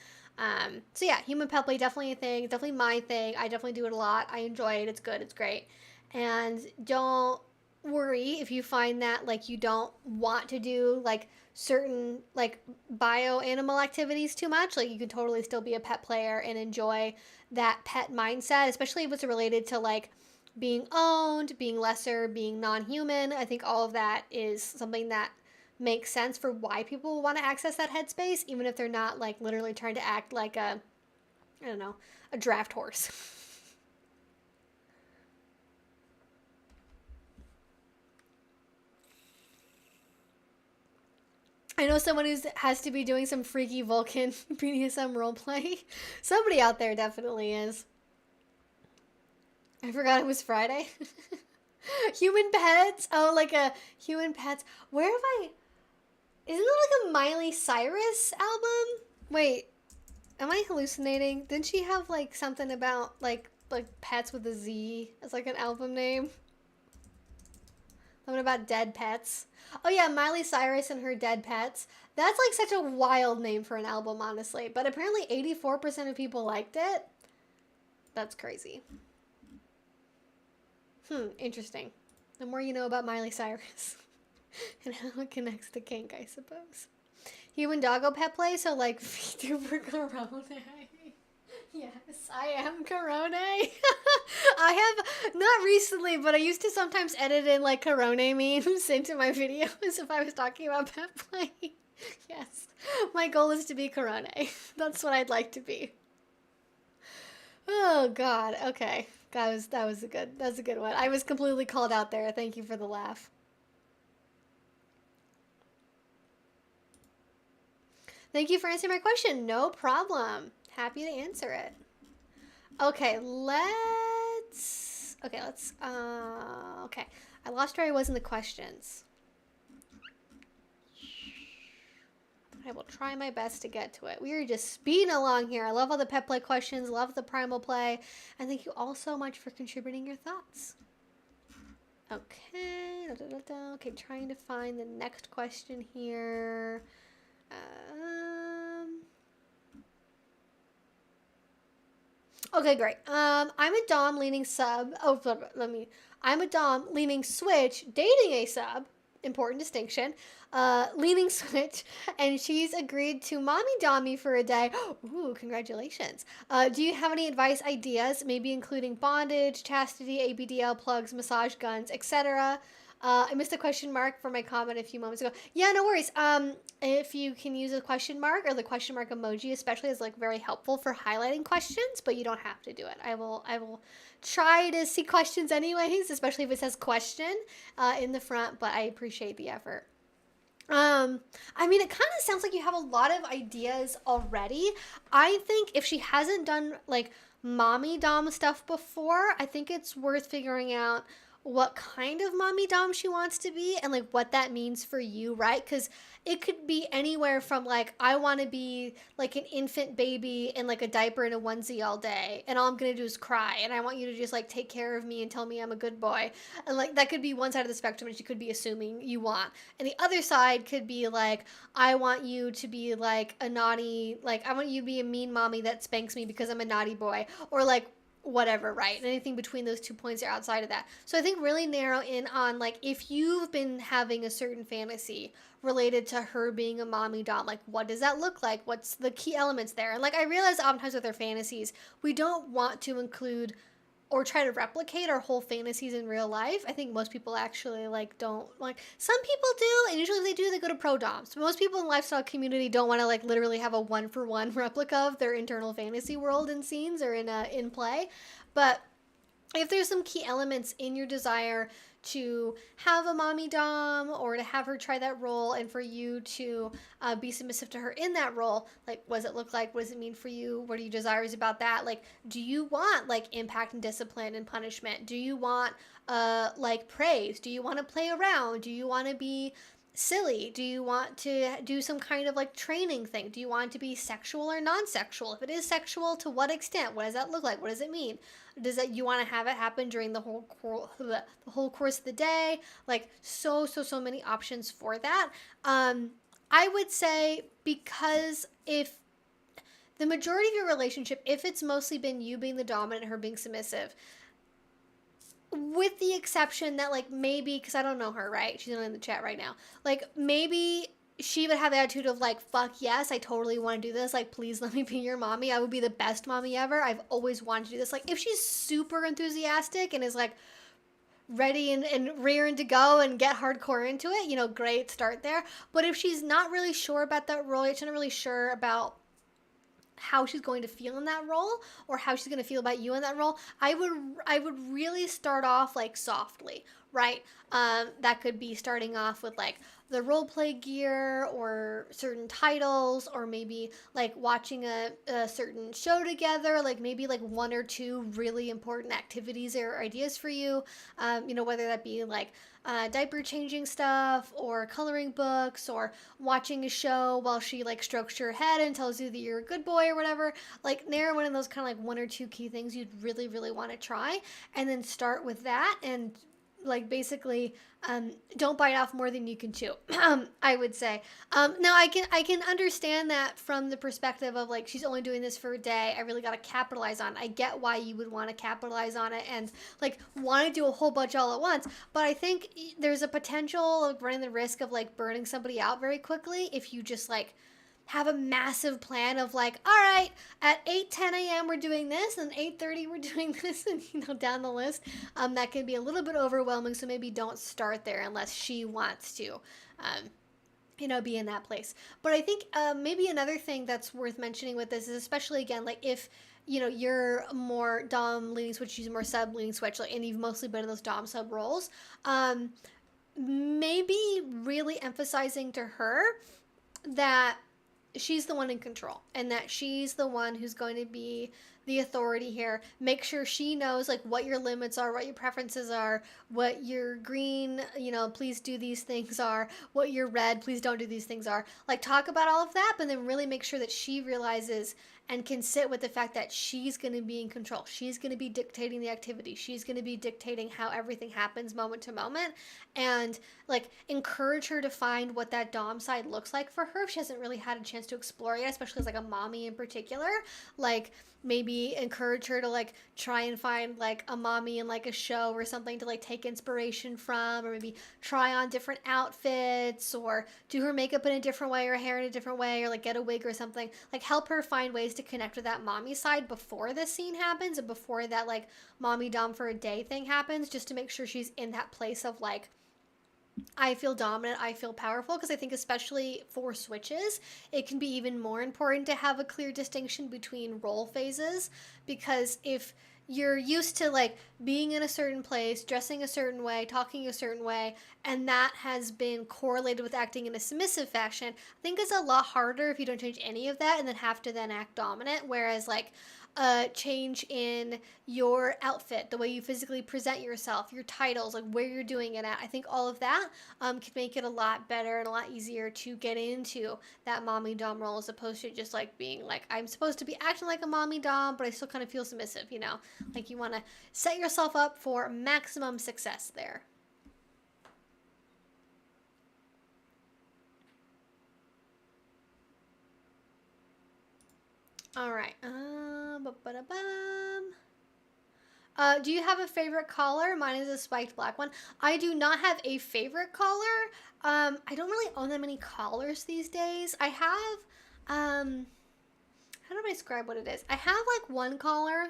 Speaker 1: So yeah, human pet play definitely a thing, definitely my thing. I definitely do it a lot. I enjoy it. It's good. It's great. And don't worry if you find that like you don't want to do like certain like bio animal activities too much. Like you can totally still be a pet player and enjoy that pet mindset, especially if it's related to like being owned, being lesser, being non-human. I think all of that is something that makes sense for why people want to access that headspace, even if they're not like literally trying to act like a, I don't know, a draft horse. I know someone who has to be doing some freaky Vulcan BDSM roleplay. Somebody out there definitely is. I forgot it was Friday. Human pets? Oh, like a human pets. Where have I... Isn't it like a Miley Cyrus album? Wait, am I hallucinating? Didn't she have like something about like pets with a Z as like an album name? Something about dead pets. Oh yeah, Miley Cyrus and her dead pets. That's like such a wild name for an album, honestly. But apparently 84% of people liked it. That's crazy. Interesting. The more you know about Miley Cyrus. And how it connects to kink, I suppose. Human doggo pet play, so like VTuber Corone. Yes, I am Corone. I have, not recently, but I used to sometimes edit in like Corone memes into my videos if I was talking about pet play. Yes, my goal is to be Corone. That's what I'd like to be. Oh God, okay. That was a good one. I was completely called out there. Thank you for the laugh. Thank you for answering my question. No problem. Happy to answer it. Okay, okay, I lost where I was in the questions. I will try my best to get to it. We are just speeding along here. I love all the pet play questions, love the primal play, and thank you all so much for contributing your thoughts. Okay, okay, trying to find the next question here. Okay, great. I'm a Dom leaning sub. Oh, I'm a Dom leaning switch, dating a sub. Important distinction. Leaning switch, and she's agreed to mommy dom me for a day. Ooh, congratulations. Do you have any advice, ideas, maybe including bondage, chastity, ABDL plugs, massage guns, etc.? I missed a question mark for my comment a few moments ago. Yeah, no worries. If you can use a question mark or the question mark emoji, especially, is like very helpful for highlighting questions, but you don't have to do it. I will try to see questions anyways, especially if it says question in the front, but I appreciate the effort. I mean, it kind of sounds like you have a lot of ideas already. I think if she hasn't done like mommy dom stuff before, I think it's worth figuring out what kind of mommy dom she wants to be and like what that means for you, right? Because it could be anywhere from like, I want to be like an infant baby in like a diaper and a onesie all day, and all I'm gonna do is cry, and I want you to just like take care of me and tell me I'm a good boy. And like that could be one side of the spectrum, and she could be assuming you want. And the other side could be like, I want you to be like a naughty, like I want you to be a mean mommy that spanks me because I'm a naughty boy, or like whatever, right? Anything between those 2 points or outside of that. So I think really narrow in on like if you've been having a certain fantasy related to her being a mommy dom, like what does that look like? What's the key elements there? And like I realize oftentimes with our fantasies, we don't want to include or try to replicate our whole fantasies in real life. I think most people actually like don't like. Some people do, and usually if they do, they go to pro doms. But most people in the lifestyle community don't want to like literally have a 1-for-1 replica of their internal fantasy world in scenes or in play. But if there's some key elements in your desire to have a mommy dom or to have her try that role and for you to be submissive to her in that role, like what does it look like? What does it mean for you? What are your desires about that? Like, do you want like impact and discipline and punishment? Do you want like praise? Do you want to play around? Do you want to be silly? Do you want to do some kind of like training thing? Do you want it to be sexual or non-sexual? If it is sexual, to what extent? What does that look like? What does it mean? Does that you want to have it happen during the whole course of the day? Like so many options for that. I would say because if the majority of your relationship, if it's mostly been you being the dominant and her being submissive, with the exception that like maybe because I don't know her, right? She's not in the chat right now. Like maybe she would have the attitude of like, fuck yes, I totally want to do this. Like, please let me be your mommy. I would be the best mommy ever. I've always wanted to do this. Like, if she's super enthusiastic and is like ready and rearing to go and get hardcore into it, you know, great, start there. But if she's not really sure about that role, she's not really sure about how she's going to feel in that role or how she's going to feel about you in that role, I would really start off like softly, right? That could be starting off with like the role play gear or certain titles, or maybe like watching a certain show together, like maybe like 1 or 2 really important activities or ideas for you, you know, whether that be like diaper changing stuff or coloring books or watching a show while she like strokes your head and tells you that you're a good boy or whatever. Like narrow one of those kind of like 1 or 2 key things you'd really want to try, and then start with that and like basically don't bite off more than you can chew. I would say. Now I can understand that from the perspective of like she's only doing this for a day. I really got to capitalize on it. I get why you would want to capitalize on it and like want to do a whole bunch all at once. But I think there's a potential of running the risk of like burning somebody out very quickly if you just like have a massive plan of like, all right, at 8:10 a.m. we're doing this, and 8:30 we're doing this, and you know, down the list. That can be a little bit overwhelming, so maybe don't start there unless she wants to. You know, be in that place. But I think maybe another thing that's worth mentioning with this is, especially again, like if you know you're more dom leaning switch, she's more sub leaning switch, like, and you've mostly been in those dom sub roles. Maybe really emphasizing to her that she's the one in control and that she's the one who's going to be the authority here. Make sure she knows like what your limits are, what your preferences are, what your green, you know, please do these things are, what your red, please don't do these things are. Like talk about all of that, but then really make sure that she realizes and can sit with the fact that she's going to be in control. She's going to be dictating the activity. She's going to be dictating how everything happens moment to moment, and like encourage her to find what that dom side looks like for her if she hasn't really had a chance to explore yet, especially as like a mommy in particular. Like maybe encourage her to like try and find like a mommy in like a show or something to like take inspiration from, or maybe try on different outfits or do her makeup in a different way or hair in a different way, or like get a wig or something. Like help her find ways to connect with that mommy side before this scene happens and before that like mommy dom for a day thing happens, just to make sure she's in that place of like, I feel dominant, I feel powerful. Because I think especially for switches, it can be even more important to have a clear distinction between role phases, because if you're used to like being in a certain place, dressing a certain way, talking a certain way, and that has been correlated with acting in a submissive fashion, I think it's a lot harder if you don't change any of that and then have to then act dominant. Whereas like a change in your outfit, the way you physically present yourself, your titles, like where you're doing it at, I think all of that can make it a lot better and a lot easier to get into that mommy dom role, as opposed to just like being like, I'm supposed to be acting like a mommy dom, but I still kind of feel submissive, you know? Like you want to set yourself up for maximum success there. All right. Ba-ba-da-bum. Do you have a favorite collar? Mine is a spiked black one. I do not have a favorite collar. I don't really own that many collars these days. I have, how do I describe what it is? I have like one collar.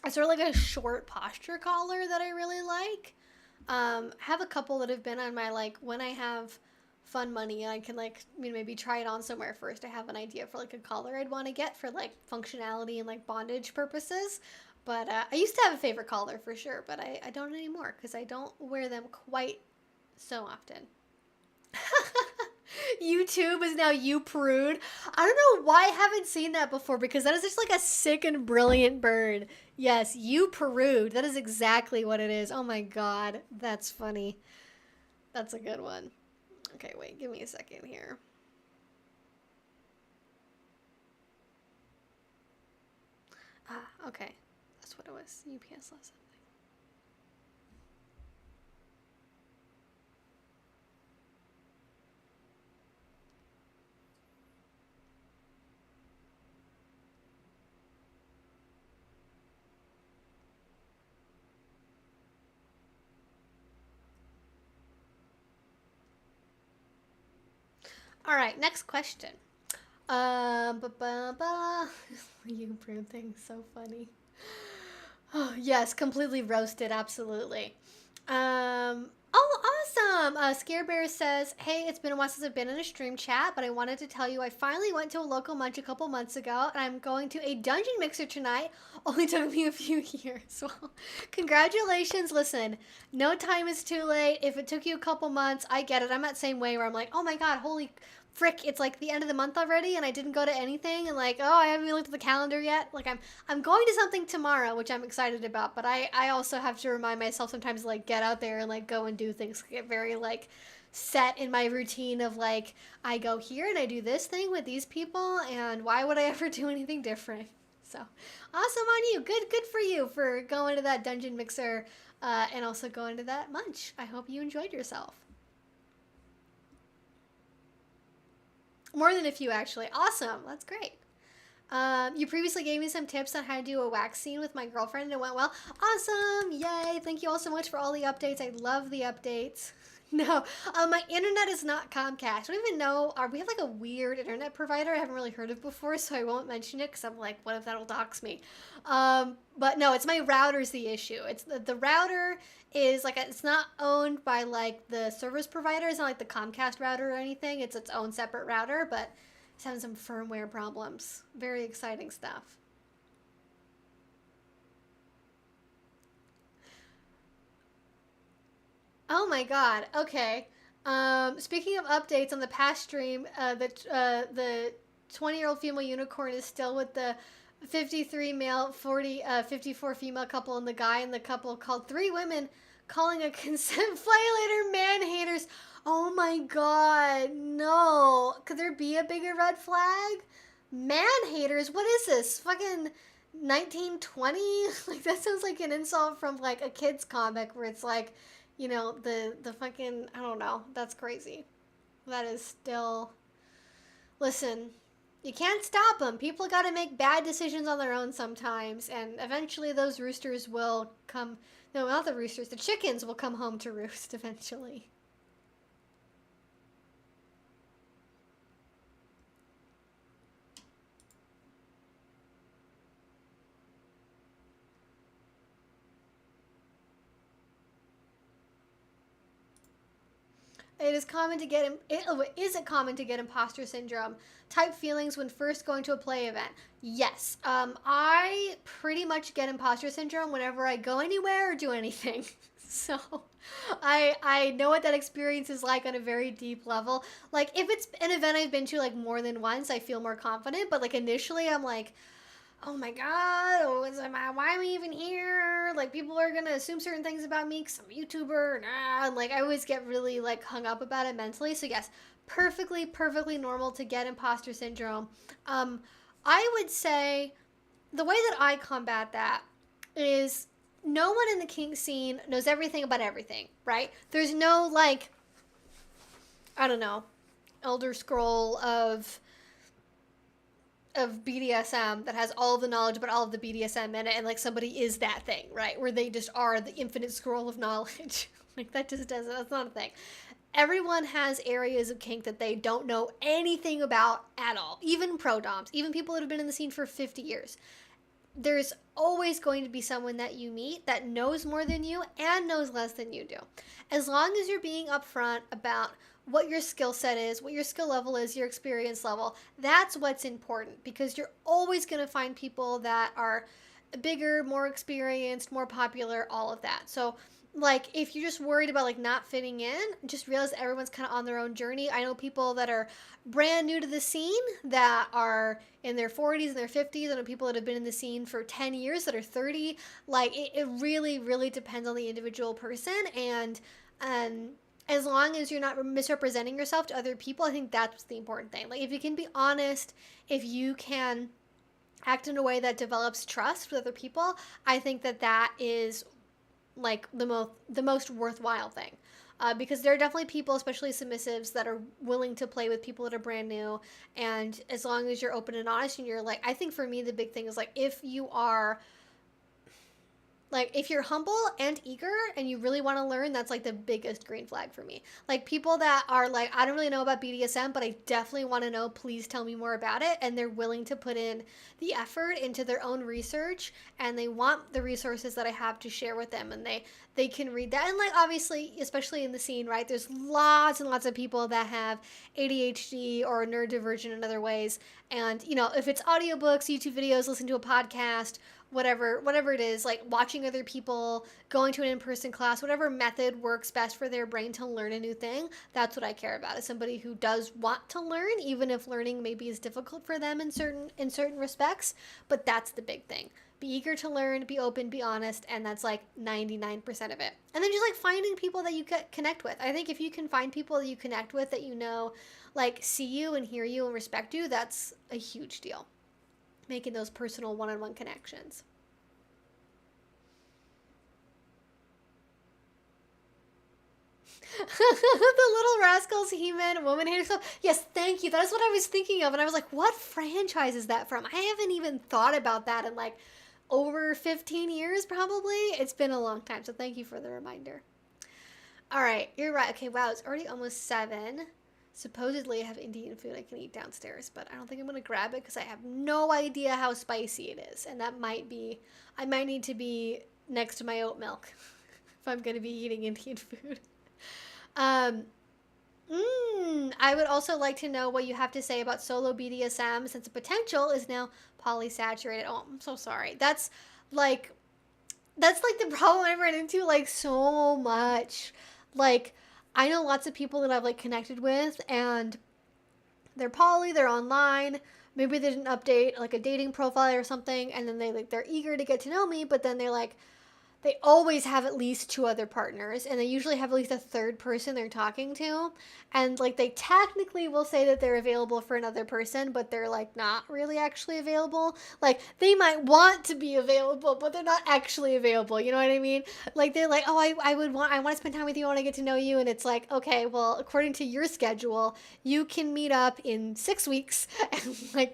Speaker 1: It's sort of like a short posture collar that I really like. I have a couple that have been on my, like, when I have fun money and I can, like, maybe try it on somewhere first. I have an idea for like a collar I'd want to get for like functionality and like bondage purposes. But I used to have a favorite collar for sure, but I don't anymore because I don't wear them quite so often. YouTube is now You Prude. I don't know why I haven't seen that before because that is just like a sick and brilliant bird. Yes, You Prude. That is exactly what it is. Oh my god, that's funny. That's a good one. Okay, wait, give me a second here. Ah, okay. That's what it was. UPS lesson. All right, next question. You prove things so funny. Oh, yes, completely roasted, absolutely. Oh, awesome. Scare Bear says, hey, it's been a while since I've been in a stream chat, but I wanted to tell you I finally went to a local munch a couple months ago, and I'm going to a dungeon mixer tonight. Only took me a few years. Well, congratulations. Listen, no time is too late. If it took you a couple months, I get it. I'm that same way where I'm like, oh my god, holy frick, it's like the end of the month already and I didn't go to anything, and like, oh, I haven't even looked at the calendar yet. Like, I'm going to something tomorrow, which I'm excited about, but I also have to remind myself sometimes to like get out there and like go and do things. Get very like set in my routine of like, I go here and I do this thing with these people, and why would I ever do anything different? So awesome on you. Good for you for going to that dungeon mixer and also going to that munch. I hope you enjoyed yourself. More than a few, actually. Awesome. That's great. You previously gave me some tips on how to do a wax scene with my girlfriend, and it went well. Awesome. Yay. Thank you all so much for all the updates. I love the updates. No, my internet is not Comcast. I don't even know. We have like a weird internet provider I haven't really heard of before, so I won't mention it because I'm like, what if that'll dox me? But no, it's my router's the issue. It's the router is like, it's not owned by like the service provider. It's not like the Comcast router or anything. It's its own separate router, but it's having some firmware problems. Very exciting stuff. Oh my god. Okay. Speaking of updates on the past stream, the 20-year-old female unicorn is still with the 53 male, 54 female couple, and the guy in the couple called three women calling a consent violator man haters. Oh my god. No. Could there be a bigger red flag? Man haters? What is this? Fucking 1920? Like, that sounds like an insult from like a kid's comic where it's like, you know, the fucking, I don't know. That's crazy. That is still, listen, you can't stop them. People got to make bad decisions on their own sometimes, and eventually those roosters will come, no, not the roosters, the chickens will come home to roost eventually. It is common to get is it common to get imposter syndrome type feelings when first going to a play event? Yes. I pretty much get imposter syndrome whenever I go anywhere or do anything. So I know what that experience is like on a very deep level. Like, if it's an event I've been to like more than once, I feel more confident, but like initially I'm like, oh my god, why am I even here? Like, people are gonna assume certain things about me because I'm a YouTuber, and like, I always get really like hung up about it mentally. So yes, perfectly normal to get imposter syndrome. I would say the way that I combat that is, no one in the kink scene knows everything about everything, right? There's no like, I don't know, Elder Scroll of of BDSM that has all of the knowledge about all of the BDSM in it, and like somebody is that thing, right? Where they just are the infinite scroll of knowledge. Like that just doesn't, that's not a thing. Everyone has areas of kink that they don't know anything about at all. Even pro doms, even people that have been in the scene for 50 years. There's always going to be someone that you meet that knows more than you and knows less than you do. As long as you're being upfront about what your skill set is, what your skill level is, your experience level, that's what's important, because you're always going to find people that are bigger, more experienced, more popular, all of that. So like if you're just worried about like not fitting in, just realize that everyone's kind of on their own journey. I know people that are brand new to the scene that are in their 40s and their 50s. I know people that have been in the scene for 10 years that are 30. Like it really, really depends on the individual person. And as long as you're not misrepresenting yourself to other people, I think that's the important thing. Like if you can be honest, if you can act in a way that develops trust with other people, I think that that is like the most worthwhile thing. Because there are definitely people, especially submissives, that are willing to play with people that are brand new. And as long as you're open and honest and you're like, I think for me, the big thing is like, if you are like if you're humble and eager and you really want to learn, that's like the biggest green flag for me. Like people that are like, I don't really know about BDSM, but I definitely want to know, please tell me more about it, and they're willing to put in the effort into their own research, and they want the resources that I have to share with them, and they can read that. And like obviously, especially in the scene, right, there's lots and lots of people that have ADHD or neurodivergent in other ways. And you know, if it's audiobooks, YouTube videos, listen to a podcast, whatever it is, like watching other people, going to an in-person class, whatever method works best for their brain to learn a new thing, that's what I care about, is somebody who does want to learn, even if learning maybe is difficult for them in certain respects. But that's the big thing. Be eager to learn, be open, be honest, and that's like 99% of it. And then just like finding people that you connect with. I think if you can find people that you connect with, that you know like see you and hear you and respect you, that's a huge deal. Making those personal one-on-one connections. The Little Rascals He-Man Woman Hater Club. Yes, thank you. That is what I was thinking of. And I was like, what franchise is that from? I haven't even thought about that in like over 15 years, probably. It's been a long time. So thank you for the reminder. All right, you're right. Okay, wow, it's already almost 7. Supposedly I have Indian food I can eat downstairs, but I don't think I'm gonna grab it because I have no idea how spicy it is, and that might be, I might need to be next to my oat milk if I'm gonna be eating Indian food. Um, I would also like to know what you have to say about solo BDSM, since the potential is now polysaturated. Oh, I'm so sorry. That's like the problem I ran into like so much. Like I know lots of people that I've like connected with, and they're poly, they're online. Maybe they didn't update like a dating profile or something, and then they're eager to get to know me, but then they're like they always have at least 2 other partners, and they usually have at least a third person they're talking to. And like they technically will say that they're available for another person, but they're like not really actually available. Like they might want to be available, but they're not actually available. You know what I mean? Like they're like, oh, I want to spend time with you, I want to get to know you. And it's like, okay, well, according to your schedule, you can meet up in 6 weeks. And like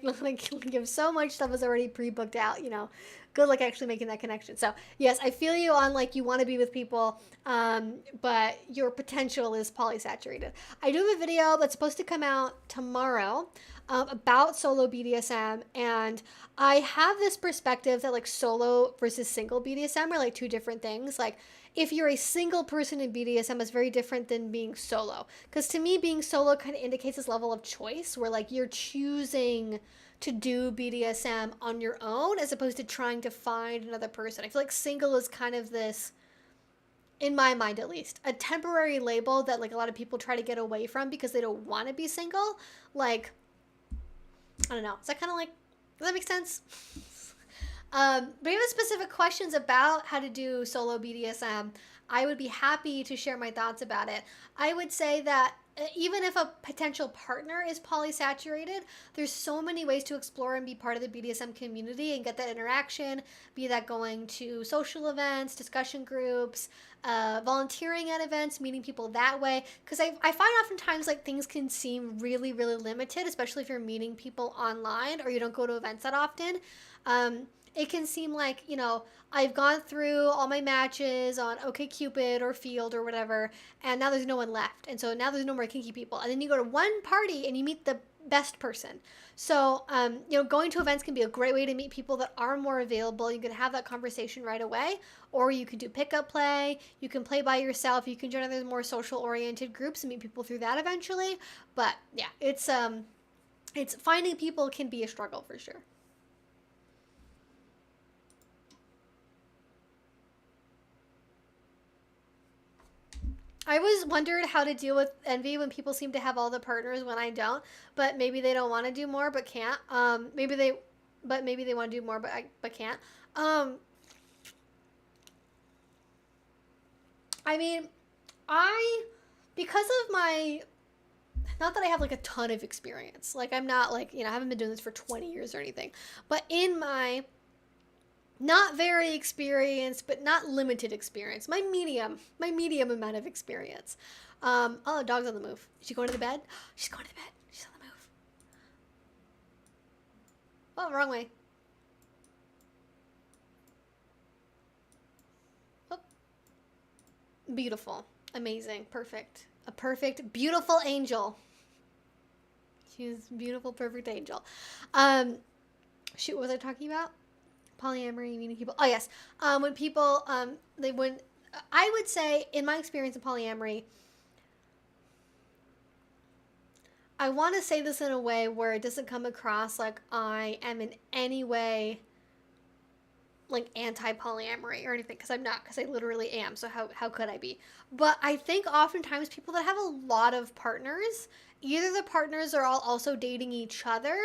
Speaker 1: if so much stuff is already pre-booked out, you know, good luck actually making that connection. So yes, I feel you on like you want to be with people, but your potential is polysaturated. I do have a video that's supposed to come out tomorrow about solo BDSM, and I have this perspective that like solo versus single BDSM are like 2 different things. Like if you're a single person in BDSM, is very different than being solo, because to me being solo kind of indicates this level of choice where like you're choosing to do BDSM on your own as opposed to trying to find another person. I feel like single is kind of this, in my mind at least, a temporary label that like a lot of people try to get away from because they don't want to be single. Like, I don't know. Is that kind of like, does that make sense? But if you have specific questions about how to do solo BDSM, I would be happy to share my thoughts about it. I would say that even if a potential partner is polysaturated, there's so many ways to explore and be part of the BDSM community and get that interaction, be that going to social events, discussion groups, volunteering at events, meeting people that way. Because I find oftentimes like things can seem really, really limited, especially if you're meeting people online or you don't go to events that often. It can seem like, you know, I've gone through all my matches on OkCupid or Field or whatever, and now there's no one left. And so now there's no more kinky people. And then you go to one party and you meet the best person. So, you know, going to events can be a great way to meet people that are more available. You can have that conversation right away, or you can do pickup play. You can play by yourself. You can join other more social oriented groups and meet people through that eventually. But yeah, it's finding people can be a struggle for sure. I always wondered how to deal with envy when people seem to have all the partners when I don't, but maybe they don't want to do more but can't. Maybe they want to do more but can't. I mean, because of my, not that I have like a ton of experience. Like I'm not like, you know, I haven't been doing this for 20 years or anything, but in my not very experienced, but not limited experience. My medium amount of experience. Oh, the dog's on the move. Is she going to the bed? She's going to the bed. She's on the move. Oh, wrong way. Oh. Beautiful. Amazing. Perfect. A perfect, beautiful angel. She's a beautiful, perfect angel. Shoot, what was I talking about? Polyamory, meeting people. Oh yes. When people I would say in my experience in polyamory, I want to say this in a way where it doesn't come across like I am in any way like anti-polyamory or anything, because I'm not, because I literally am, so how could I be? But I think oftentimes people that have a lot of partners, either the partners are all also dating each other,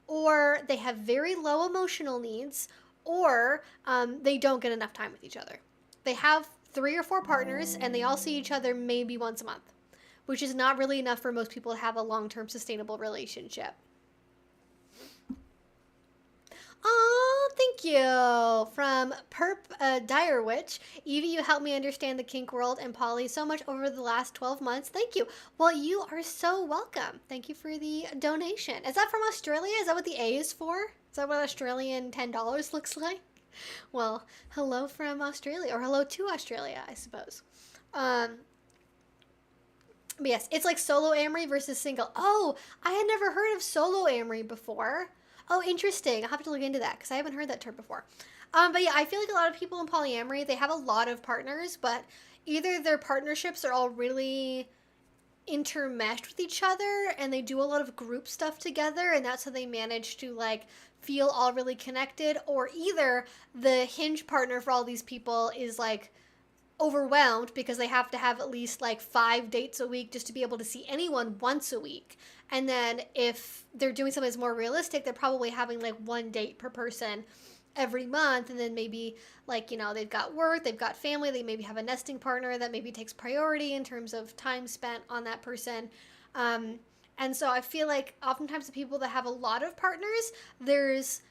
Speaker 1: or they have very low emotional needs, or they don't get enough time with each other. They have 3 or 4 partners and they all see each other maybe once a month, which is not really enough for most people to have a long-term sustainable relationship. Oh, thank you. From Perp Dire Witch. Evie, you helped me understand the kink world and poly so much over the last 12 months. Thank you. Well, you are so welcome. Thank you for the donation. Is that from Australia? Is that what the A is for? Is that what Australian $10 looks like? Well, hello from Australia, or hello to Australia, I suppose. But yes, it's like solo amory versus single. Oh, I had never heard of solo amory before. Oh, interesting. I'll have to look into that because I haven't heard that term before. But yeah, I feel like a lot of people in polyamory, they have a lot of partners, but either their partnerships are all really intermeshed with each other and they do a lot of group stuff together, and that's how they manage to like feel all really connected, or either the hinge partner for all these people is like overwhelmed because they have to have at least like 5 dates a week just to be able to see anyone once a week. And then if they're doing something that's more realistic, they're probably having like 1 date per person every month. And then maybe like, you know, they've got work, they've got family, they maybe have a nesting partner that maybe takes priority in terms of time spent on that person. And so I feel like oftentimes the people that have a lot of partners, there's,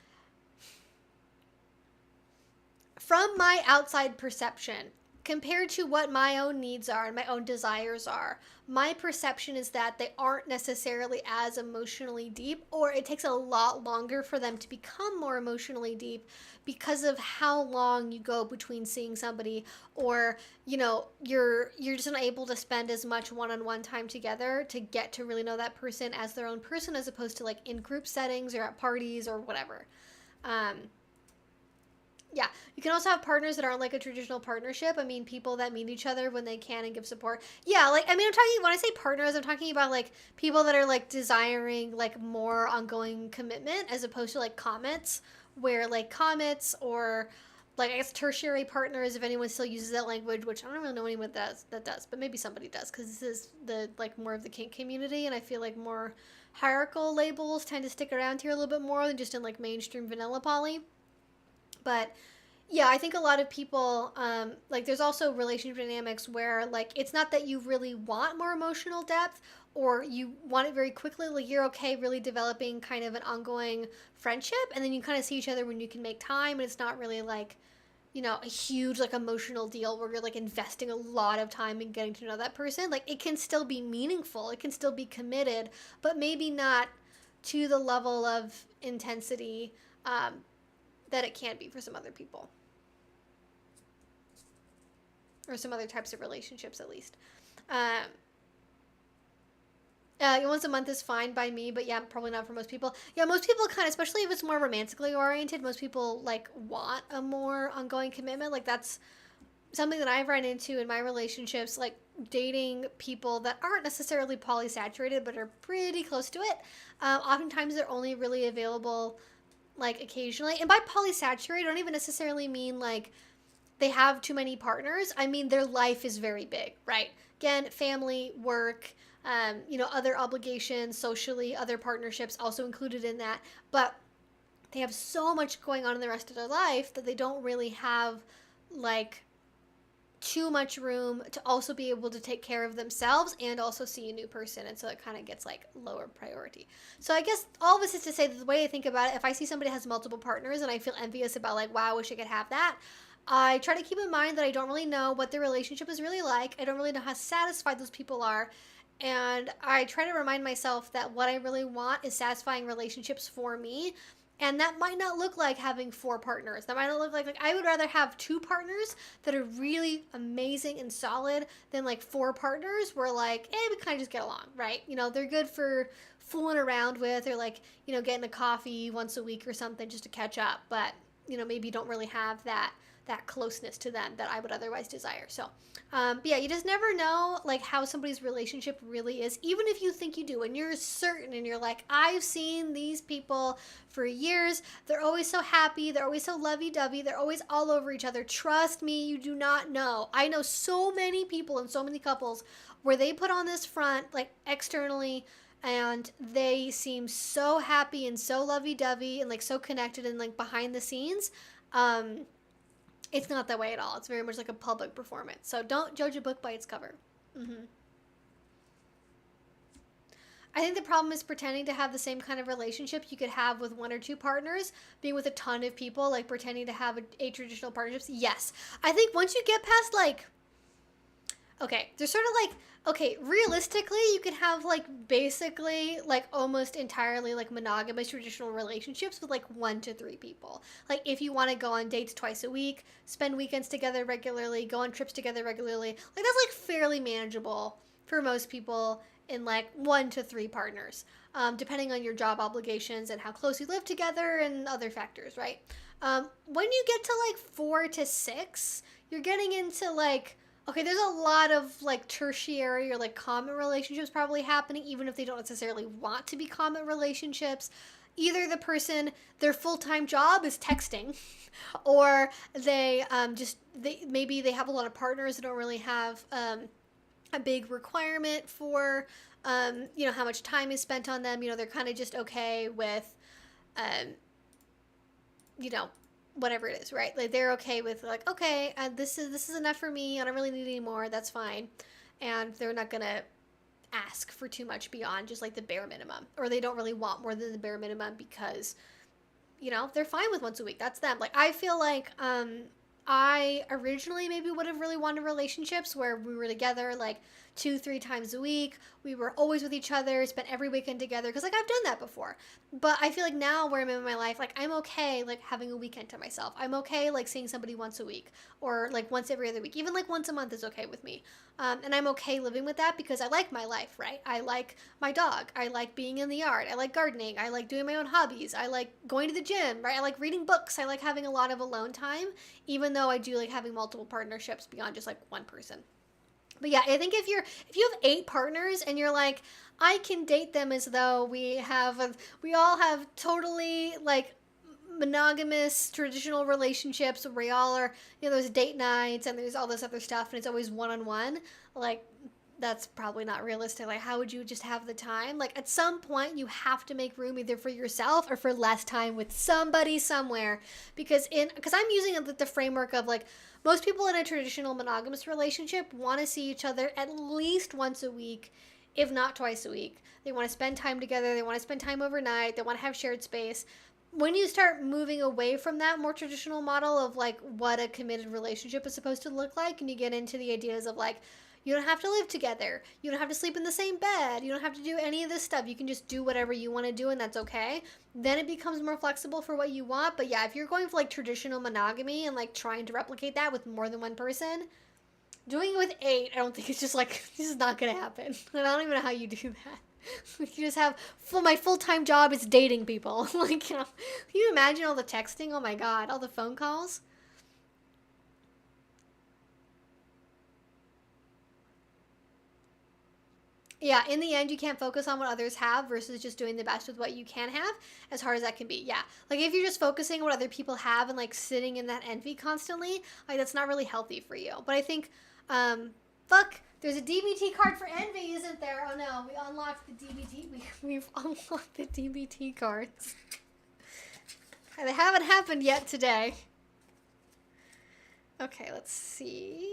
Speaker 1: from my outside perception, compared to what my own needs are and my own desires are, my perception is that they aren't necessarily as emotionally deep, or it takes a lot longer for them to become more emotionally deep because of how long you go between seeing somebody, or, you know, you're just not able to spend as much one-on-one time together to get to really know that person as their own person, as opposed to like in group settings or at parties or whatever. Yeah, you can also have partners that aren't like a traditional partnership. I mean, people that meet each other when they can and give support. Yeah, like, I mean, I'm talking, when I say partners, I'm talking about like people that are like desiring like more ongoing commitment, as opposed to like commets, where like commets, or like I guess tertiary partners, if anyone still uses that language, which I don't really know anyone that does, but maybe somebody does, because this is the like more of the kink community, and I feel like more hierarchical labels tend to stick around here a little bit more than just in like mainstream vanilla poly. But yeah, I think a lot of people, like there's also relationship dynamics where like it's not that you really want more emotional depth, or you want it very quickly, like you're okay really developing kind of an ongoing friendship, and then you kind of see each other when you can make time, and it's not really like, you know, a huge like emotional deal where you're like investing a lot of time in getting to know that person. Like it can still be meaningful, it can still be committed, but maybe not to the level of intensity that it can be for some other people, or some other types of relationships at least. Um, Once a month is fine by me, but yeah, probably not for most people. Yeah, most people kind of, especially if it's more romantically oriented, most people like want a more ongoing commitment. Like that's something that I've run into in my relationships, like dating people that aren't necessarily polysaturated but are pretty close to it. Oftentimes they're only really available like occasionally. And by polysaturated, I don't even necessarily mean like they have too many partners. I mean, their life is very big, right? Again, family, work, you know, other obligations, socially, other partnerships also included in that. But they have so much going on in the rest of their life that they don't really have like too much room to also be able to take care of themselves and also see a new person. And so it kind of gets like lower priority. So I guess all of this is to say that the way I think about it, if I see somebody has multiple partners and I feel envious about like, wow, I wish I could have that, I try to keep in mind that I don't really know what their relationship is really like. I don't really know how satisfied those people are. And I try to remind myself that what I really want is satisfying relationships for me. And that might not look like having 4 partners. That might not look like I would rather have 2 partners that are really amazing and solid than like 4 partners where like, hey, we kind of just get along, right? You know, they're good for fooling around with, or like, you know, getting a coffee once a week or something just to catch up. But, you know, maybe you don't really have that closeness to them that I would otherwise desire. So, but yeah, you just never know like how somebody's relationship really is, even if you think you do, and you're certain, and you're like, I've seen these people for years. They're always so happy. They're always so lovey-dovey. They're always all over each other. Trust me, you do not know. I know so many people and so many couples where they put on this front, like externally, and they seem so happy and so lovey-dovey and like so connected, and like behind the scenes, it's not that way at all. It's very much like a public performance. So don't judge a book by its cover. Mm-hmm. I think the problem is pretending to have the same kind of relationship you could have with 1 or 2 partners, being with a ton of people, like pretending to have a traditional partnerships. Yes. I think once you get past like, okay, there's sort of like, okay, realistically, you could have like basically like almost entirely like monogamous traditional relationships with like 1 to 3 people. Like if you want to go on dates twice a week, spend weekends together regularly, go on trips together regularly, like that's like fairly manageable for most people in like 1 to 3 partners, depending on your job obligations and how close you live together and other factors, right? When you get to like 4 to 6, you're getting into like, okay, there's a lot of like tertiary or like common relationships probably happening, even if they don't necessarily want to be common relationships. Either the person, their full-time job is texting, or they maybe they have a lot of partners that don't really have a big requirement for you know, how much time is spent on them. You know, they're kind of just okay with you know, whatever it is, right? Like they're okay with like, okay, this is enough for me. I don't really need any more. That's fine. And they're not gonna ask for too much beyond just like the bare minimum, or they don't really want more than the bare minimum because, you know, they're fine with once a week. That's them. Like I feel like I originally maybe would have really wanted relationships where we were together like 2-3 times a week. We were always with each other, spent every weekend together, because like I've done that before. But I feel like now where I'm in my life, like I'm okay like having a weekend to myself. I'm okay like seeing somebody once a week, or like once every other week. Even like once a month is okay with me. And I'm okay living with that because I like my life, right? I like my dog. I like being in the yard. I like gardening. I like doing my own hobbies. I like going to the gym, right? I like reading books. I like having a lot of alone time, even though I do like having multiple partnerships beyond just like one person. But yeah, I think if you have 8 partners and you're like, I can date them as though we all have totally like monogamous traditional relationships where we all are, you know, there's date nights and there's all this other stuff and it's always one-on-one, like that's probably not realistic. Like how would you just have the time? Like at some point you have to make room either for yourself or for less time with somebody somewhere, because I'm using the framework of like most people in a traditional monogamous relationship want to see each other at least once a week, if not twice a week. They want to spend time together. They want to spend time overnight. They want to have shared space. When you start moving away from that more traditional model of like what a committed relationship is supposed to look like, and you get into the ideas of like, you don't have to live together. You don't have to sleep in the same bed. You don't have to do any of this stuff. You can just do whatever you want to do, and that's okay. Then it becomes more flexible for what you want. But yeah, if you're going for like traditional monogamy and like trying to replicate that with more than one person, doing it with 8, I don't think it's just like, this is not going to happen. And I don't even know how you do that. You just have, my full-time job is dating people. Like, you know, can you imagine all the texting? Oh my God, all the phone calls. Yeah, in the end, you can't focus on what others have versus just doing the best with what you can have, as hard as that can be. Yeah, like if you're just focusing on what other people have and like sitting in that envy constantly, like that's not really healthy for you. But I think, fuck, there's a DBT card for envy, isn't there? Oh no, we unlocked the DBT. We've unlocked the DBT cards. They haven't happened yet today. Okay, let's see.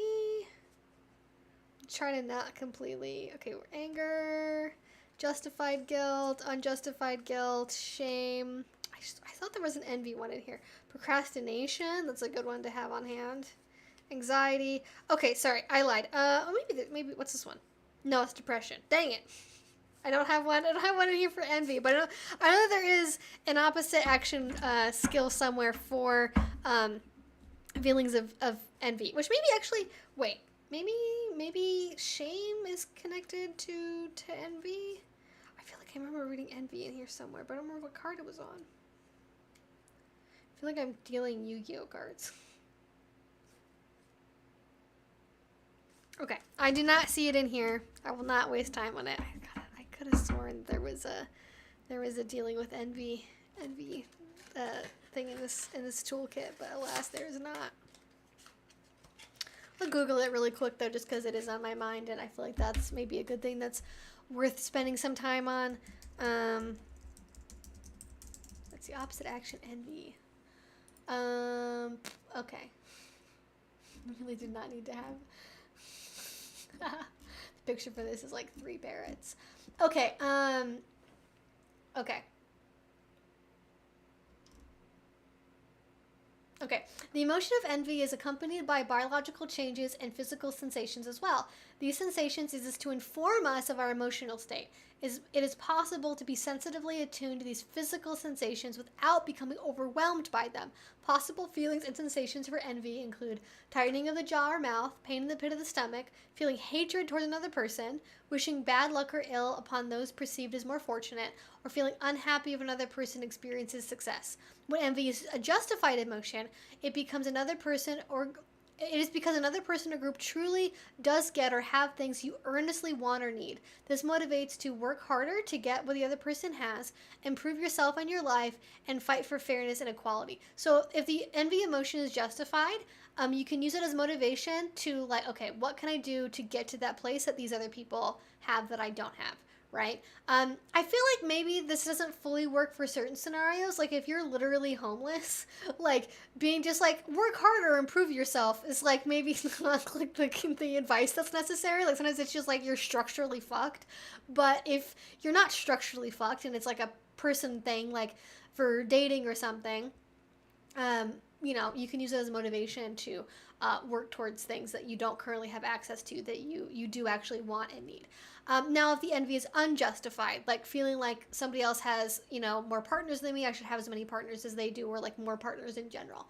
Speaker 1: Try to not completely. Okay, we're anger, justified guilt, unjustified guilt, shame. I thought there was an envy one in here. Procrastination, that's a good one to have on hand. Anxiety. Okay, sorry, I lied. Maybe what's this one? No, it's depression. Dang it. I don't have one in here for envy, but I know there is an opposite action skill somewhere for feelings of envy, which maybe actually, wait. Maybe shame is connected to envy. I feel like I remember reading envy in here somewhere, but I don't remember what card it was on. I feel like I'm dealing Yu-Gi-Oh cards. Okay, I do not see it in here. I will not waste time on it. I could have sworn there was a dealing with envy thing in this toolkit, but alas, there is not. I'll Google it really quick though, just because it is on my mind, and I feel like that's maybe a good thing that's worth spending some time on. What's the opposite action? Envy. Okay. I really did not need to have. The picture for this is like 3 parrots. Okay. Okay. Okay, the emotion of envy is accompanied by biological changes and physical sensations as well. These sensations exist to inform us of our emotional state. It is possible to be sensitively attuned to these physical sensations without becoming overwhelmed by them. Possible feelings and sensations for envy include tightening of the jaw or mouth, pain in the pit of the stomach, feeling hatred towards another person, wishing bad luck or ill upon those perceived as more fortunate, or feeling unhappy if another person experiences success. When envy is a justified emotion, it becomes another person or it is because another person or group truly does get or have things you earnestly want or need. This motivates to work harder to get what the other person has, improve yourself and your life, and fight for fairness and equality. So if the envy emotion is justified, you can use it as motivation to like, okay, what can I do to get to that place that these other people have that I don't have? Right? I feel like maybe this doesn't fully work for certain scenarios. Like if you're literally homeless, like being just like work harder, improve yourself is like maybe not like the advice that's necessary. Like sometimes it's just like you're structurally fucked. But if you're not structurally fucked and it's like a person thing, like for dating or something, you know, you can use it as motivation to work towards things that you don't currently have access to that you do actually want and need. Now, if the envy is unjustified, like feeling like somebody else has, you know, more partners than me, I should have as many partners as they do, or like more partners in general.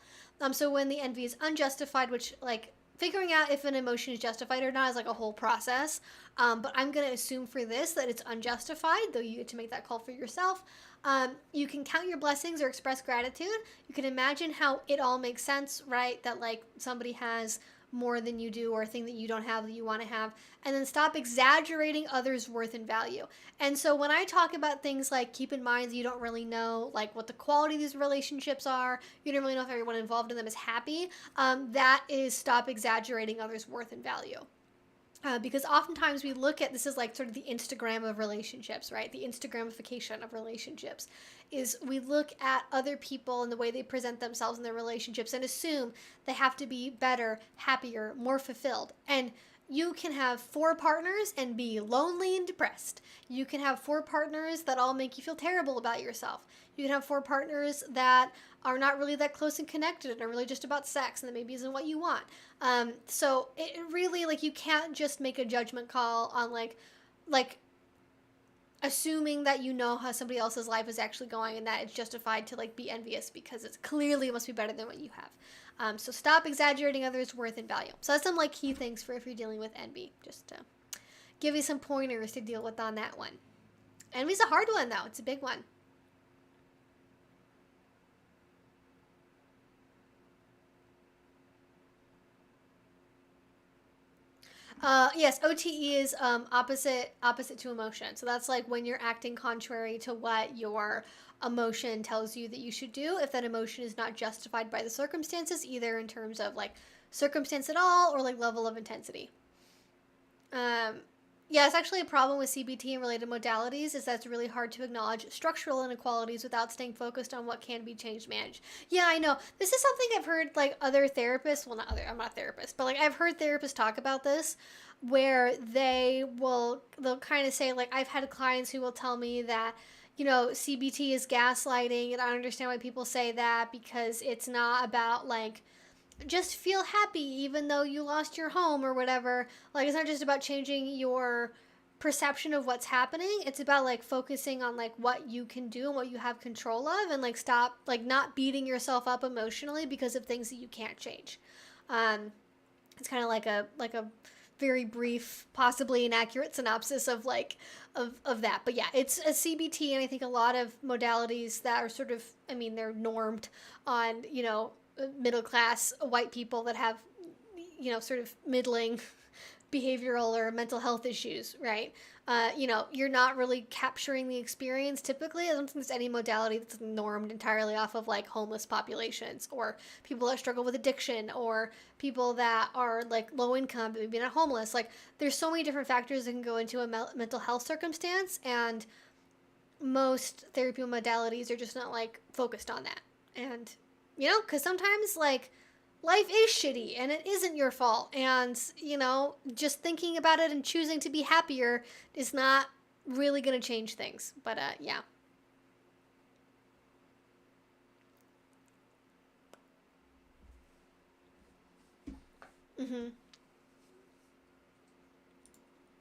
Speaker 1: So when the envy is unjustified, which like figuring out if an emotion is justified or not is like a whole process. But I'm going to assume for this that it's unjustified, though you get to make that call for yourself. You can count your blessings or express gratitude. You can imagine how it all makes sense, right? That like somebody has more than you do or a thing that you don't have that you want to have, and then stop exaggerating others' worth and value. And so when I talk about things like keep in mind that you don't really know like what the quality of these relationships are, you don't really know if everyone involved in them is happy, that is stop exaggerating others' worth and value. Because oftentimes we look at this as like sort of the Instagram of relationships, right? The Instagramification of relationships is we look at other people and the way they present themselves in their relationships and assume they have to be better, happier, more fulfilled. And you can have 4 partners and be lonely and depressed. You can have 4 partners that all make you feel terrible about yourself. You can have 4 partners that are not really that close and connected and are really just about sex and that maybe isn't what you want. So it really, like, you can't just make a judgment call on like assuming that you know how somebody else's life is actually going and that it's justified to like be envious because it's clearly it must be better than what you have. So stop exaggerating others' worth and value. So that's some like key things for if you're dealing with envy, just to give you some pointers to deal with on that one. Envy's a hard one though. It's a big one. Yes, OTE is opposite to emotion. So that's like when you're acting contrary to what your emotion tells you that you should do. If that emotion is not justified by the circumstances, either in terms of like circumstance at all or like level of intensity. Yeah, it's actually a problem with CBT and related modalities is that it's really hard to acknowledge structural inequalities without staying focused on what can be changed, managed. Yeah, I know. This is something I've heard like other therapists, well, not other, I'm not a therapist, but like I've heard therapists talk about this where they'll kind of say like I've had clients who will tell me that CBT is gaslighting and I understand why people say that because it's not about like just feel happy even though you lost your home or whatever. Like it's not just about changing your perception of what's happening. It's about like focusing on like what you can do and what you have control of and like stop like not beating yourself up emotionally because of things that you can't change. It's kind of like a very brief, possibly inaccurate synopsis of like of that. But yeah, it's a CBT and I think a lot of modalities that are sort of, I mean, they're normed on, middle class white people that have sort of middling behavioral or mental health issues, right? You're not really capturing the experience typically. I don't think there's any modality that's normed entirely off of like homeless populations or people that struggle with addiction or people that are like low income but maybe not homeless. Like there's so many different factors that can go into a mental health circumstance, and most therapy modalities are just not like focused on that. And because sometimes like life is shitty and it isn't your fault, and just thinking about it and choosing to be happier is not really going to change things. But yeah. All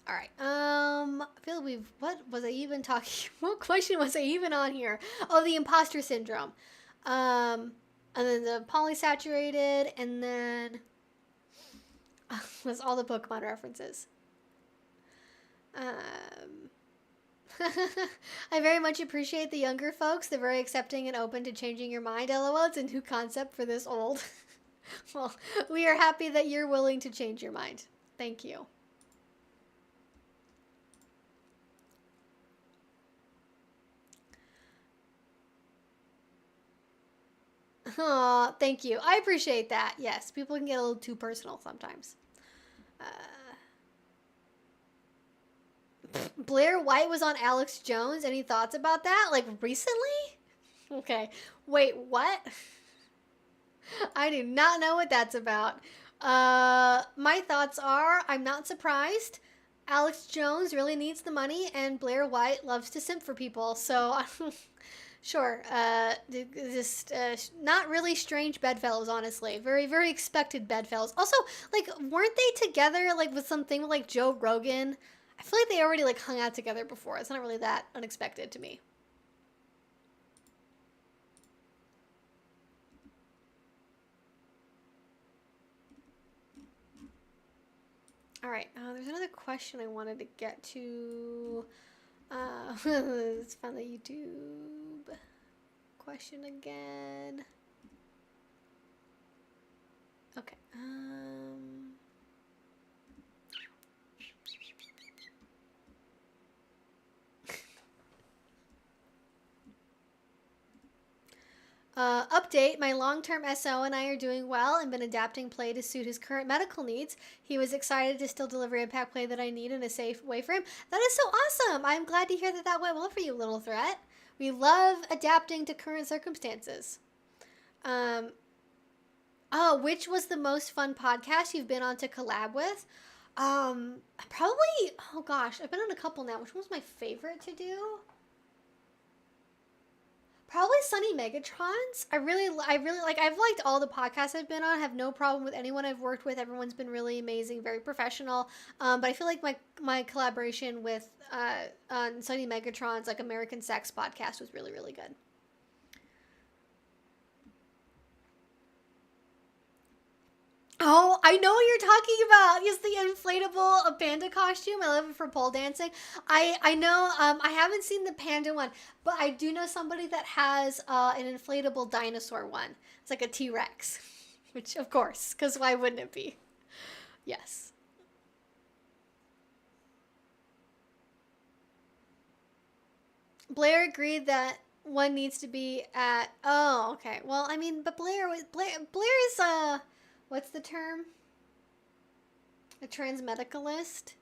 Speaker 1: right. I feel like what was I even talking? What question was I even on here? Oh, the imposter syndrome. And then the polysaturated, and then was all the Pokemon references. I very much appreciate the younger folks. They're very accepting and open to changing your mind. LOL, it's a new concept for this old. Well, we are happy that you're willing to change your mind. Thank you. Oh, thank you. I appreciate that. Yes, people can get a little too personal sometimes. Blair White was on Alex Jones. Any thoughts about that? Like recently? Okay. Wait, what? I do not know what that's about. My thoughts are I'm not surprised. Alex Jones really needs the money, and Blair White loves to simp for people. So, sure. Just not really strange bedfellows, honestly. Very, very expected bedfellows. Also, like, weren't they together, like, with something with, like, Joe Rogan? I feel like they already, like, hung out together before. It's not really that unexpected to me. All right, there's another question I wanted to get to. Let's find the YouTube question again. Okay. Update, my long-term SO and I are doing well and been adapting play to suit his current medical needs. He was excited to still deliver impact play that I need in a safe way for him. That is so awesome. I'm glad to hear that that went well for you, Little Threat. We love adapting to current circumstances. Oh, which was the most fun podcast you've been on to collab with? Probably, oh gosh, I've been on a couple now. Which one's my favorite to do? Probably Sunny Megatrons. I really like. I've liked all the podcasts I've been on. I have no problem with anyone I've worked with. Everyone's been really amazing, very professional. But I feel like my collaboration with on Sunny Megatron's like American Sex podcast was really really good. Oh, I know what you're talking about. Yes, the inflatable panda costume. I love it for pole dancing. I know. I haven't seen the panda one, but I do know somebody that has an inflatable dinosaur one. It's like a T Rex, which of course, because why wouldn't it be? Yes. Blair agreed that one needs to be at. Oh, okay. Well, I mean, but Blair is what's the term? A transmedicalist?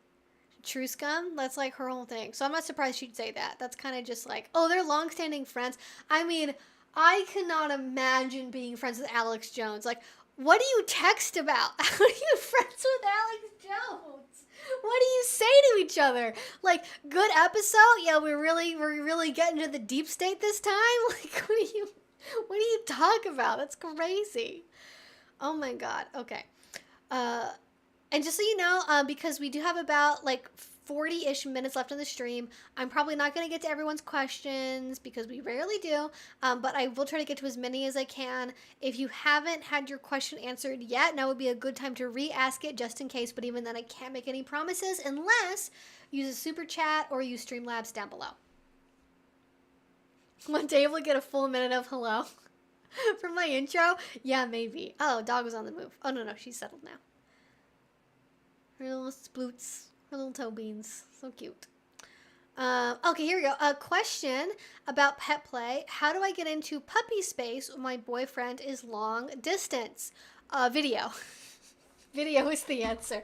Speaker 1: True scum? That's like her whole thing. So I'm not surprised she'd say that. That's kind of just like, oh, they're longstanding friends. I mean, I cannot imagine being friends with Alex Jones. Like, what do you text about? How are you friends with Alex Jones? What do you say to each other? Like, good episode? Yeah, we're really getting to the deep state this time? Like, what do you talk about? That's crazy. Oh my god. Okay. Uh and just so you know, because we do have about like 40-ish minutes left on the stream, I'm probably not going to get to everyone's questions because we rarely do, but I will try to get to as many as I can. If you haven't had your question answered yet, now would be a good time to re-ask it just in case, but even then I can't make any promises unless you use a super chat or use Streamlabs down below. One day we'll get a full minute of hello for my intro. Yeah, maybe. Oh, dog was on the move. Oh, no, she's settled now. Her little sploots, her little toe beans. So cute. Okay, here we go. A question about pet play. How do I get into puppy space when my boyfriend is long distance? Video. Video is the answer.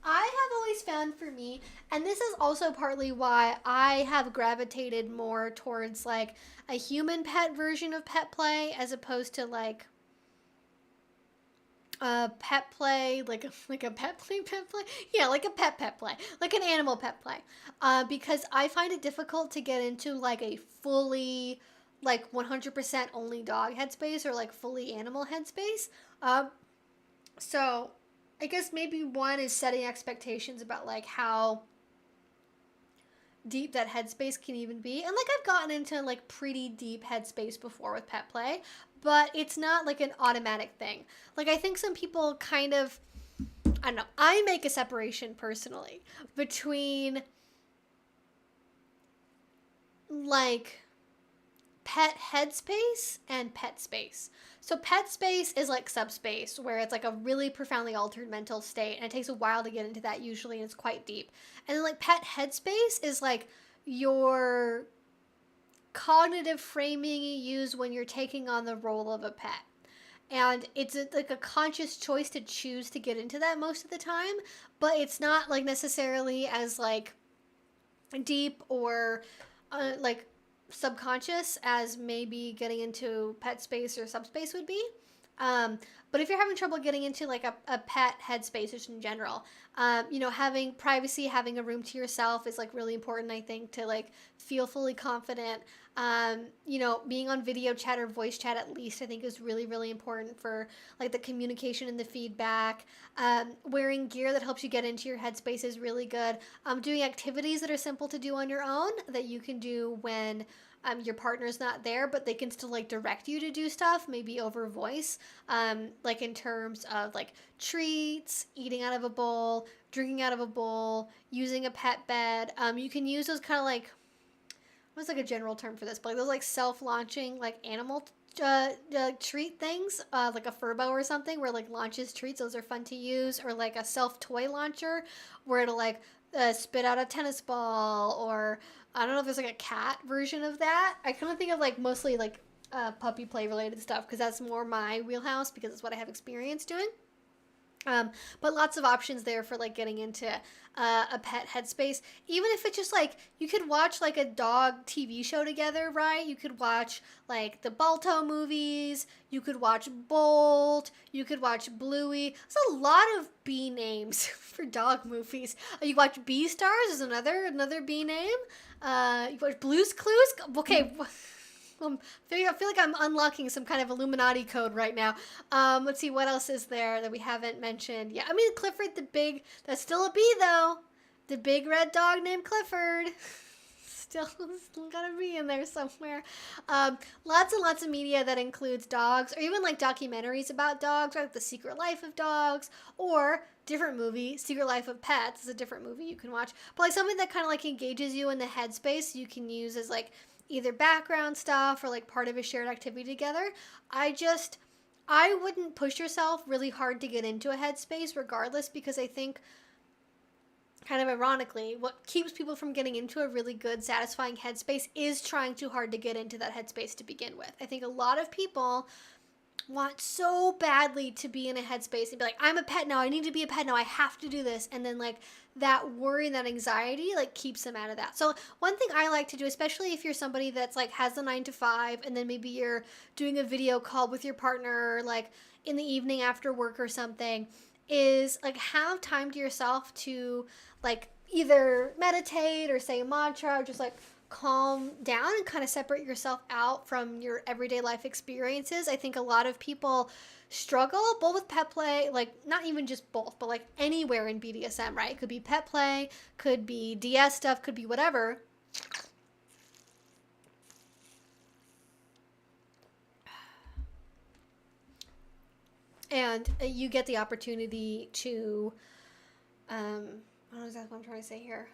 Speaker 1: I have always found for me, and this is also partly why I have gravitated more towards like a human pet version of pet play as opposed to like pet play, like a pet play, yeah, like a pet play, like an animal pet play, because I find it difficult to get into like a fully like 100% only dog headspace or like fully animal headspace. So I guess maybe one is setting expectations about like how deep that headspace can even be. And like I've gotten into like pretty deep headspace before with pet play, but it's not like an automatic thing. Like I think some people kind of, I don't know, I make a separation personally between like pet headspace and pet space. So pet space is like subspace where it's like a really profoundly altered mental state and it takes a while to get into that usually and it's quite deep. And then like pet headspace is like your cognitive framing you use when you're taking on the role of a pet. And it's like a conscious choice to choose to get into that most of the time, but it's not like necessarily as like deep or like subconscious as maybe getting into pet space or subspace would be. But if you're having trouble getting into like a pet headspace just in general, having privacy, having a room to yourself is like really important, I think, to like feel fully confident. Being on video chat or voice chat at least, I think is really, really important for like the communication and the feedback. Wearing gear that helps you get into your headspace is really good. Doing activities that are simple to do on your own that you can do when your partner's not there, but they can still like direct you to do stuff, maybe over voice, like in terms of like treats, eating out of a bowl, drinking out of a bowl, using a pet bed. You can use those kind of like, what's like a general term for this, but like those like self-launching like animal treat things, like a Furbo or something where like launches treats. Those are fun to use, or like a self-toy launcher where it'll like spit out a tennis ball, or I don't know if there's like a cat version of that. I kind of think of like mostly like puppy play related stuff because that's more my wheelhouse because it's what I have experience doing. But lots of options there for like getting into a pet headspace. Even if it's just like you could watch like a dog TV show together, right? You could watch like the Balto movies. You could watch Bolt. You could watch Bluey. There's a lot of B names for dog movies. You watch Beastars is another B name. You watch Blue's Clues. Okay. I feel like I'm unlocking some kind of Illuminati code right now. Let's see, what else is there that we haven't mentioned? Yeah, I mean, Clifford the Big, that's still a bee, though. The big red dog named Clifford. Still gotta be in there somewhere. Lots and lots of media that includes dogs, or even like documentaries about dogs, like The Secret Life of Dogs, or different movie, Secret Life of Pets is a different movie you can watch. But like something that kind of like engages you in the headspace you can use as like either background stuff or like part of a shared activity together. I wouldn't push yourself really hard to get into a headspace regardless, because I think kind of ironically what keeps people from getting into a really good satisfying headspace is trying too hard to get into that headspace to begin with. I think a lot of people want so badly to be in a headspace and be like, I'm a pet now, I need to be a pet now, I have to do this, and then like that worry and that anxiety like keeps them out of that. So one thing I like to do, especially if you're somebody that's like has a 9 to 5 and then maybe you're doing a video call with your partner like in the evening after work or something, is like have time to yourself to like either meditate or say a mantra or just like calm down and kind of separate yourself out from your everyday life experiences. I think a lot of people struggle both with pet play, like not even just both, but like anywhere in BDSM, right? It could be pet play, could be DS stuff, could be whatever. And you get the opportunity to, I don't know exactly what I'm trying to say here.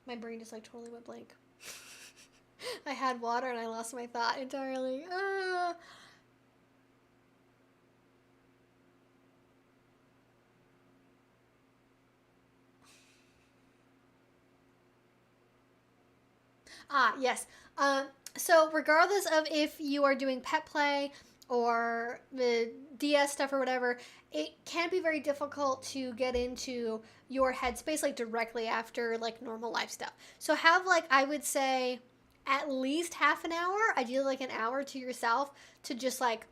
Speaker 1: My brain just like totally went blank. I had water and I lost my thought entirely. Yes. So regardless of if you are doing pet play or the DS stuff or whatever, it can be very difficult to get into your headspace like directly after like normal life stuff. So have like, I would say at least half an hour, ideally like an hour to yourself to just like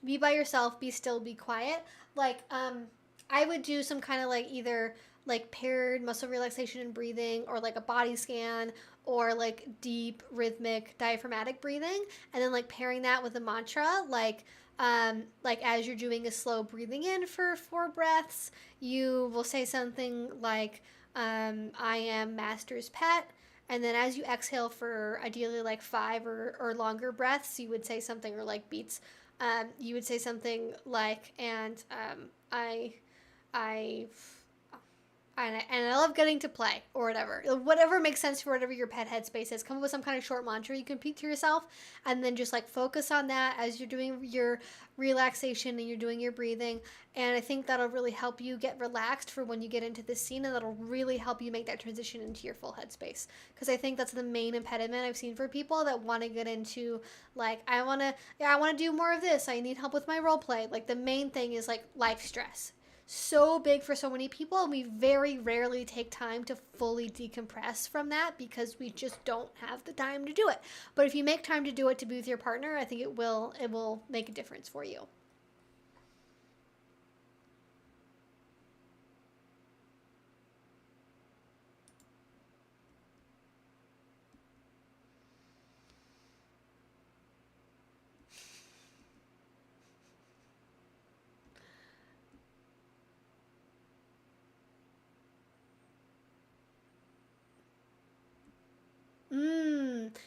Speaker 1: be by yourself, be still, be quiet. Like, I would do some kind of like either like paired muscle relaxation and breathing, or like a body scan, or like deep rhythmic diaphragmatic breathing, and then like pairing that with a mantra, like as you're doing a slow breathing in for 4 breaths, you will say something like, I am master's pet. And then as you exhale for ideally like 5 or longer breaths, you would say something, or like beats, you would say something like, and I and I love getting to play, or whatever makes sense for whatever your pet headspace is. Come up with some kind of short mantra you can repeat to yourself, and then just like focus on that as you're doing your relaxation and you're doing your breathing. And I think that'll really help you get relaxed for when you get into this scene, and that'll really help you make that transition into your full headspace. Because I think that's the main impediment I've seen for people that want to get into like, I want to do more of this, I need help with my role play. Like the main thing is like life stress, so big for so many people, and we very rarely take time to fully decompress from that because we just don't have the time to do it. But if you make time to do it to be with your partner, I think it will make a difference for you.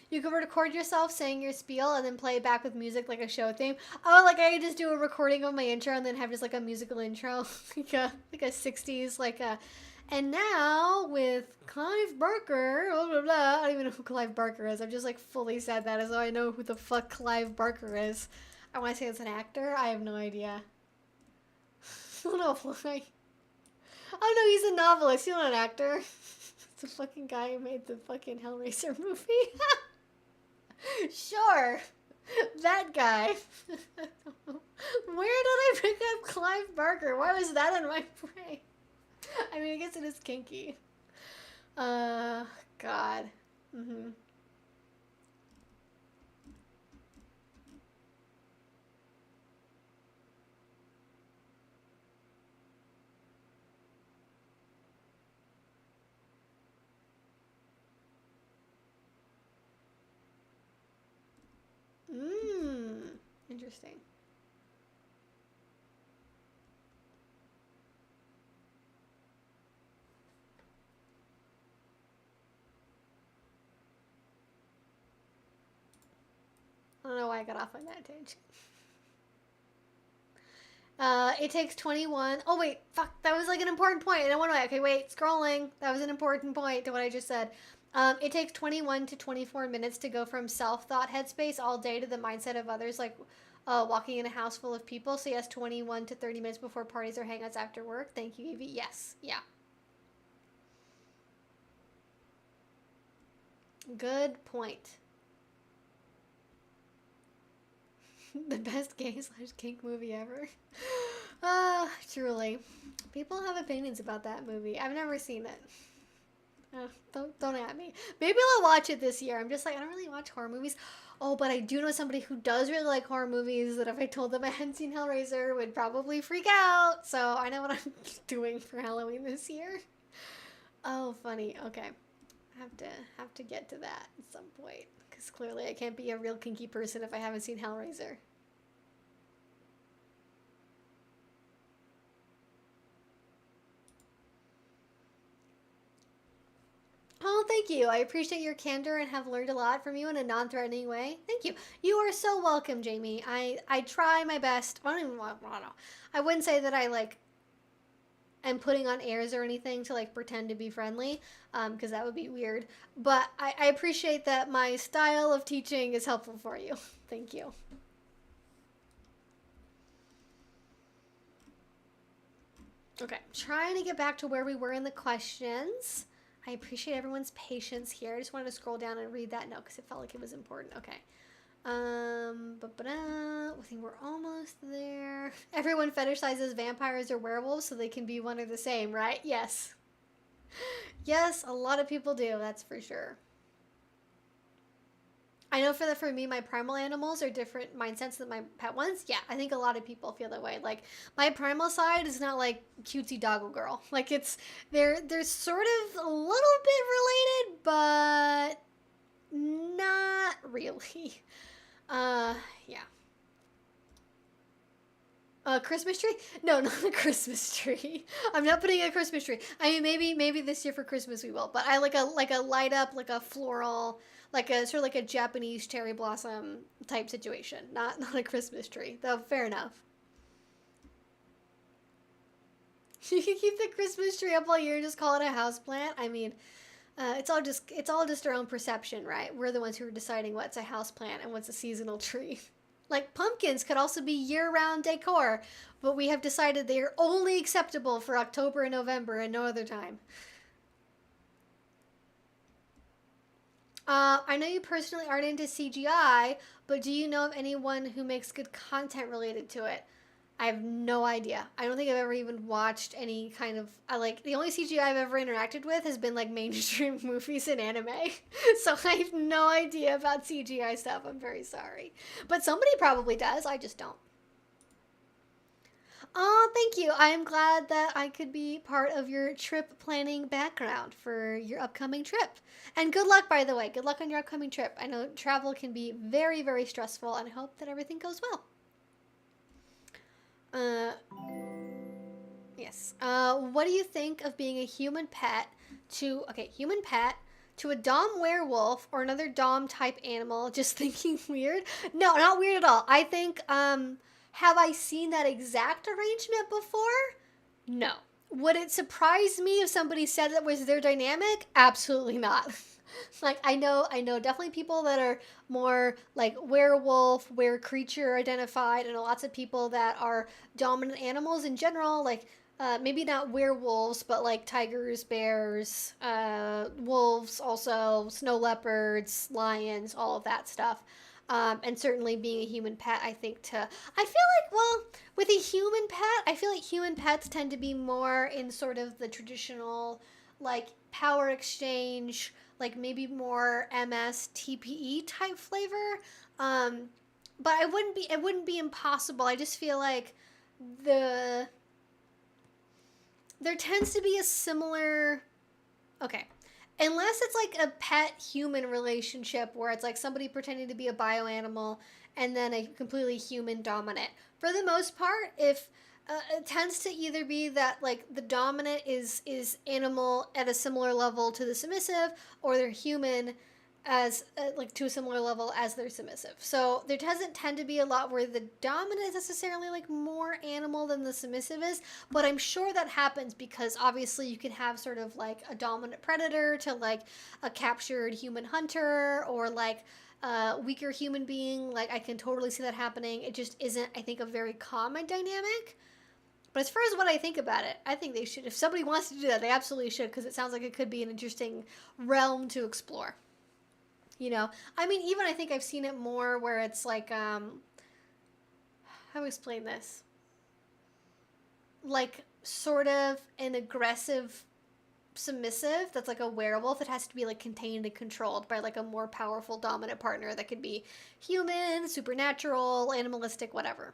Speaker 1: You could record yourself saying your spiel and then play it back with music like a show theme. Oh, like I could just do a recording of my intro and then have just like a musical intro, like a 60s like a. And now with Clive Barker, blah blah blah. I don't even know who Clive Barker is. I've just like fully said that as though I know who the fuck Clive Barker is. I want to say it's an actor. I have no idea. I don't know why. Oh no, he's a novelist. He's not an actor. It's the fucking guy who made the fucking Hellraiser movie. Sure. That guy. Where did I pick up Clive Barker? Why was that in my brain? I mean, I guess it is kinky. God. Mm-hmm. Interesting. I don't know why I got off on that tangent. It takes 21. Oh, wait. Fuck. That was like an important point. I don't want to. Okay, wait. Scrolling. That was an important point to what I just said. It takes 21 to 24 minutes to go from self-thought headspace all day to the mindset of others, like walking in a house full of people. So, yes, 21 to 30 minutes before parties or hangouts after work. Thank you, Evie. Yes. Yeah. Good point. The best gay/kink movie ever. Truly. People have opinions about that movie. I've never seen it. Don't at me. Maybe I'll watch it this year. I'm just like, I don't really watch horror movies. Oh, but I do know somebody who does really like horror movies that if I told them I hadn't seen Hellraiser would probably freak out. So I know what I'm doing for Halloween this year. Oh, funny. Okay. Have to get to that at some point. Because clearly I can't be a real kinky person if I haven't seen Hellraiser. Oh, thank you. I appreciate your candor and have learned a lot from you in a non-threatening way. Thank you. You are so welcome, Jamie. I try my best. I don't know. I wouldn't say that I like am putting on airs or anything to like pretend to be friendly, because that would be weird. But I appreciate that my style of teaching is helpful for you. Thank you. Okay, trying to get back to where we were in the questions. I appreciate everyone's patience here. I just wanted to scroll down and read that note because it felt like it was important. Okay. I think we're almost there. Everyone fetishizes vampires or werewolves so they can be one or the same, right? Yes. Yes, a lot of people do, that's for sure. I know for me, my primal animals are different mindsets than my pet ones. Yeah, I think a lot of people feel that way. Like my primal side is not like cutesy doggo girl. Like they're sort of a little bit related, but not really. Yeah. A Christmas tree? No, not a Christmas tree. I'm not putting a Christmas tree. I mean, maybe this year for Christmas we will. But I like a light up, like a floral, like a sort of like a Japanese cherry blossom type situation. Not a Christmas tree. Though fair enough. You can keep the Christmas tree up all year and just call it a house plant. I mean, it's all just our own perception, right? We're the ones who are deciding what's a house plant and what's a seasonal tree. Like pumpkins could also be year-round decor, but we have decided they are only acceptable for October and November and no other time. I know you personally aren't into CGI, but do you know of anyone who makes good content related to it? I have no idea. I don't think I've ever even watched any kind of. I like the only CGI I've ever interacted with has been like mainstream movies and anime. So I have no idea about CGI stuff. I'm very sorry. But somebody probably does. I just don't. Oh, thank you. I am glad that I could be part of your trip planning background for your upcoming trip. And good luck, by the way. Good luck on your upcoming trip. I know travel can be very, very stressful, and I hope that everything goes well. Uh, yes. What do you think of being a human pet human pet to a Dom werewolf or another Dom type animal? Just thinking weird? No, not weird at all. I think, have I seen that exact arrangement before? No. Would it surprise me if somebody said that was their dynamic? Absolutely not. Like I know definitely people that are more like werewolf, were creature identified, and lots of people that are dominant animals in general, like maybe not werewolves, but like tigers, bears, wolves, also snow leopards, lions, all of that stuff. And certainly being a human pet, I think I feel like, well, with a human pet, I feel like human pets tend to be more in sort of the traditional, like, power exchange, like maybe more MS TPE type flavor. Um, but it wouldn't be impossible. I just feel like the there tends to be a similar, okay, unless it's like a pet human relationship where it's like somebody pretending to be a bio animal and then a completely human dominant. For the most part, if it tends to either be that like the dominant is animal at a similar level to the submissive, or they're human as like to a similar level as their submissive. So there doesn't tend to be a lot where the dominant is necessarily like more animal than the submissive is, but I'm sure that happens because obviously you can have sort of like a dominant predator to like a captured human hunter, or like a weaker human being. Like I can totally see that happening. It just isn't, I think, a very common dynamic. But as far as what I think about it, I think they should. If somebody wants to do that, they absolutely should, because it sounds like it could be an interesting realm to explore. You know, I mean, even I think I've seen it more where it's like, how do I explain this? Like, sort of an aggressive submissive that's like a werewolf. It has to be like contained and controlled by like a more powerful dominant partner that could be human, supernatural, animalistic, whatever.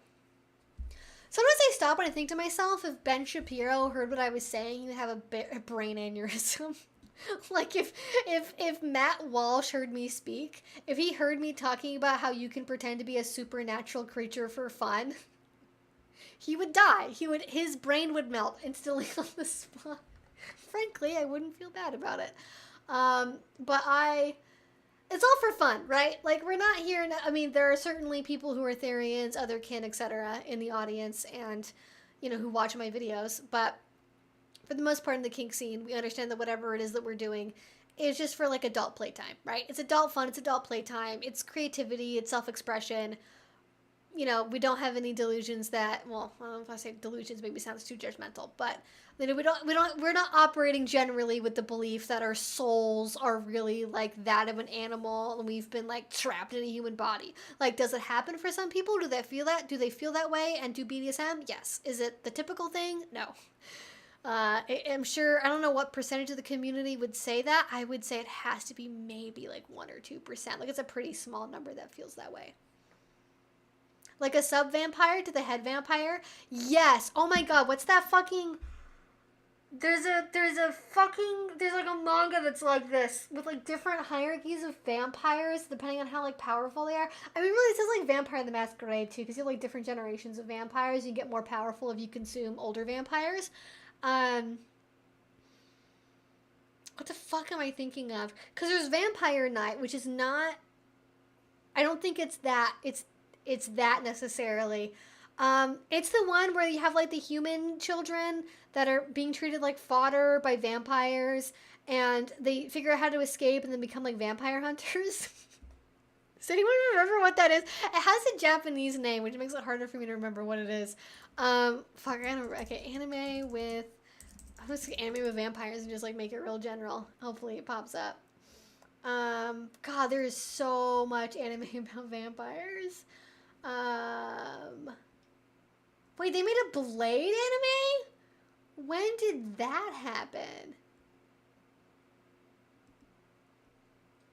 Speaker 1: Sometimes I stop and I think to myself, if Ben Shapiro heard what I was saying, he'd have a brain aneurysm. Like if Matt Walsh heard me speak, if he heard me talking about how you can pretend to be a supernatural creature for fun, he would die. His brain would melt instantly on the spot. Frankly, I wouldn't feel bad about it. But it's all for fun, right? Like we're not here. I mean, there are certainly people who are Therians, other kin, etc., in the audience, and who watch my videos, but for the most part in the kink scene, we understand that whatever it is that we're doing is just for like adult playtime, right? It's adult fun, it's adult playtime, it's creativity, it's self-expression. We don't have any delusions that, well, I don't know if I say delusions maybe sounds too judgmental, but we're not operating generally with the belief that our souls are really like that of an animal and we've been like trapped in a human body. Like, does it happen for some people? Do they feel that? Do they feel that way and do BDSM? Yes. Is it the typical thing? No. I'm sure, I don't know what percentage of the community would say that. I would say it has to be maybe like 1 or 2%. Like, it's a pretty small number that feels that way. Like a sub-vampire to the head vampire? Yes. Oh my god, what's that fucking... There's like a manga that's like this, with like different hierarchies of vampires depending on how like powerful they are. I mean, really, it says like Vampire the Masquerade too, because you have like different generations of vampires. You get more powerful if you consume older vampires. What the fuck am I thinking of? Because there's Vampire Night, which is not... I don't think it's that. It's that necessarily. It's the one where you have like the human children that are being treated like fodder by vampires, and they figure out how to escape and then become like vampire hunters. Does anyone remember what that is? It has a Japanese name, which makes it harder for me to remember what it is. Fuck, I gotta remember. Okay, anime with... I'm just like anime with vampires and just like make it real general. Hopefully it pops up. God, there is so much anime about vampires. Wait, they made a Blade anime? When did that happen?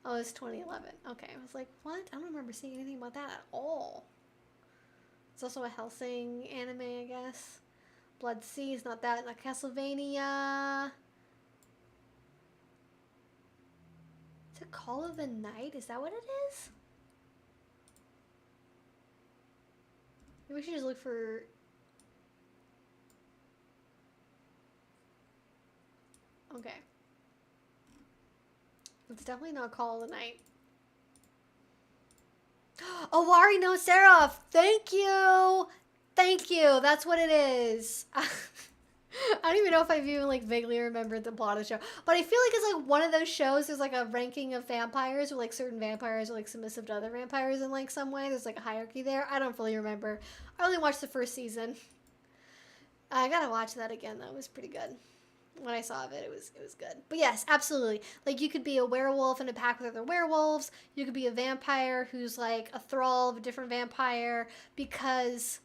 Speaker 1: Oh, it's 2011. Okay, I was like, what? I don't remember seeing anything about that at all. It's also a Hellsing anime, I guess. Blood Sea is not that. Not Castlevania. Is it Call of the Night? Is that what it is? Maybe we should just look for... Okay. It's definitely not Call of the Night. Owari no Seraph! Thank you! Thank you! That's what it is. I don't even know if I've even like vaguely remembered the plot of the show. But I feel like it's like one of those shows, there's like a ranking of vampires, where like certain vampires are like submissive to other vampires in like some way. There's like a hierarchy there. I don't fully remember. I only watched the first season. I gotta watch that again though. It was pretty good. When I saw of it, it was good. But yes, absolutely. Like you could be a werewolf in a pack with other werewolves. You could be a vampire who's like a thrall of a different vampire because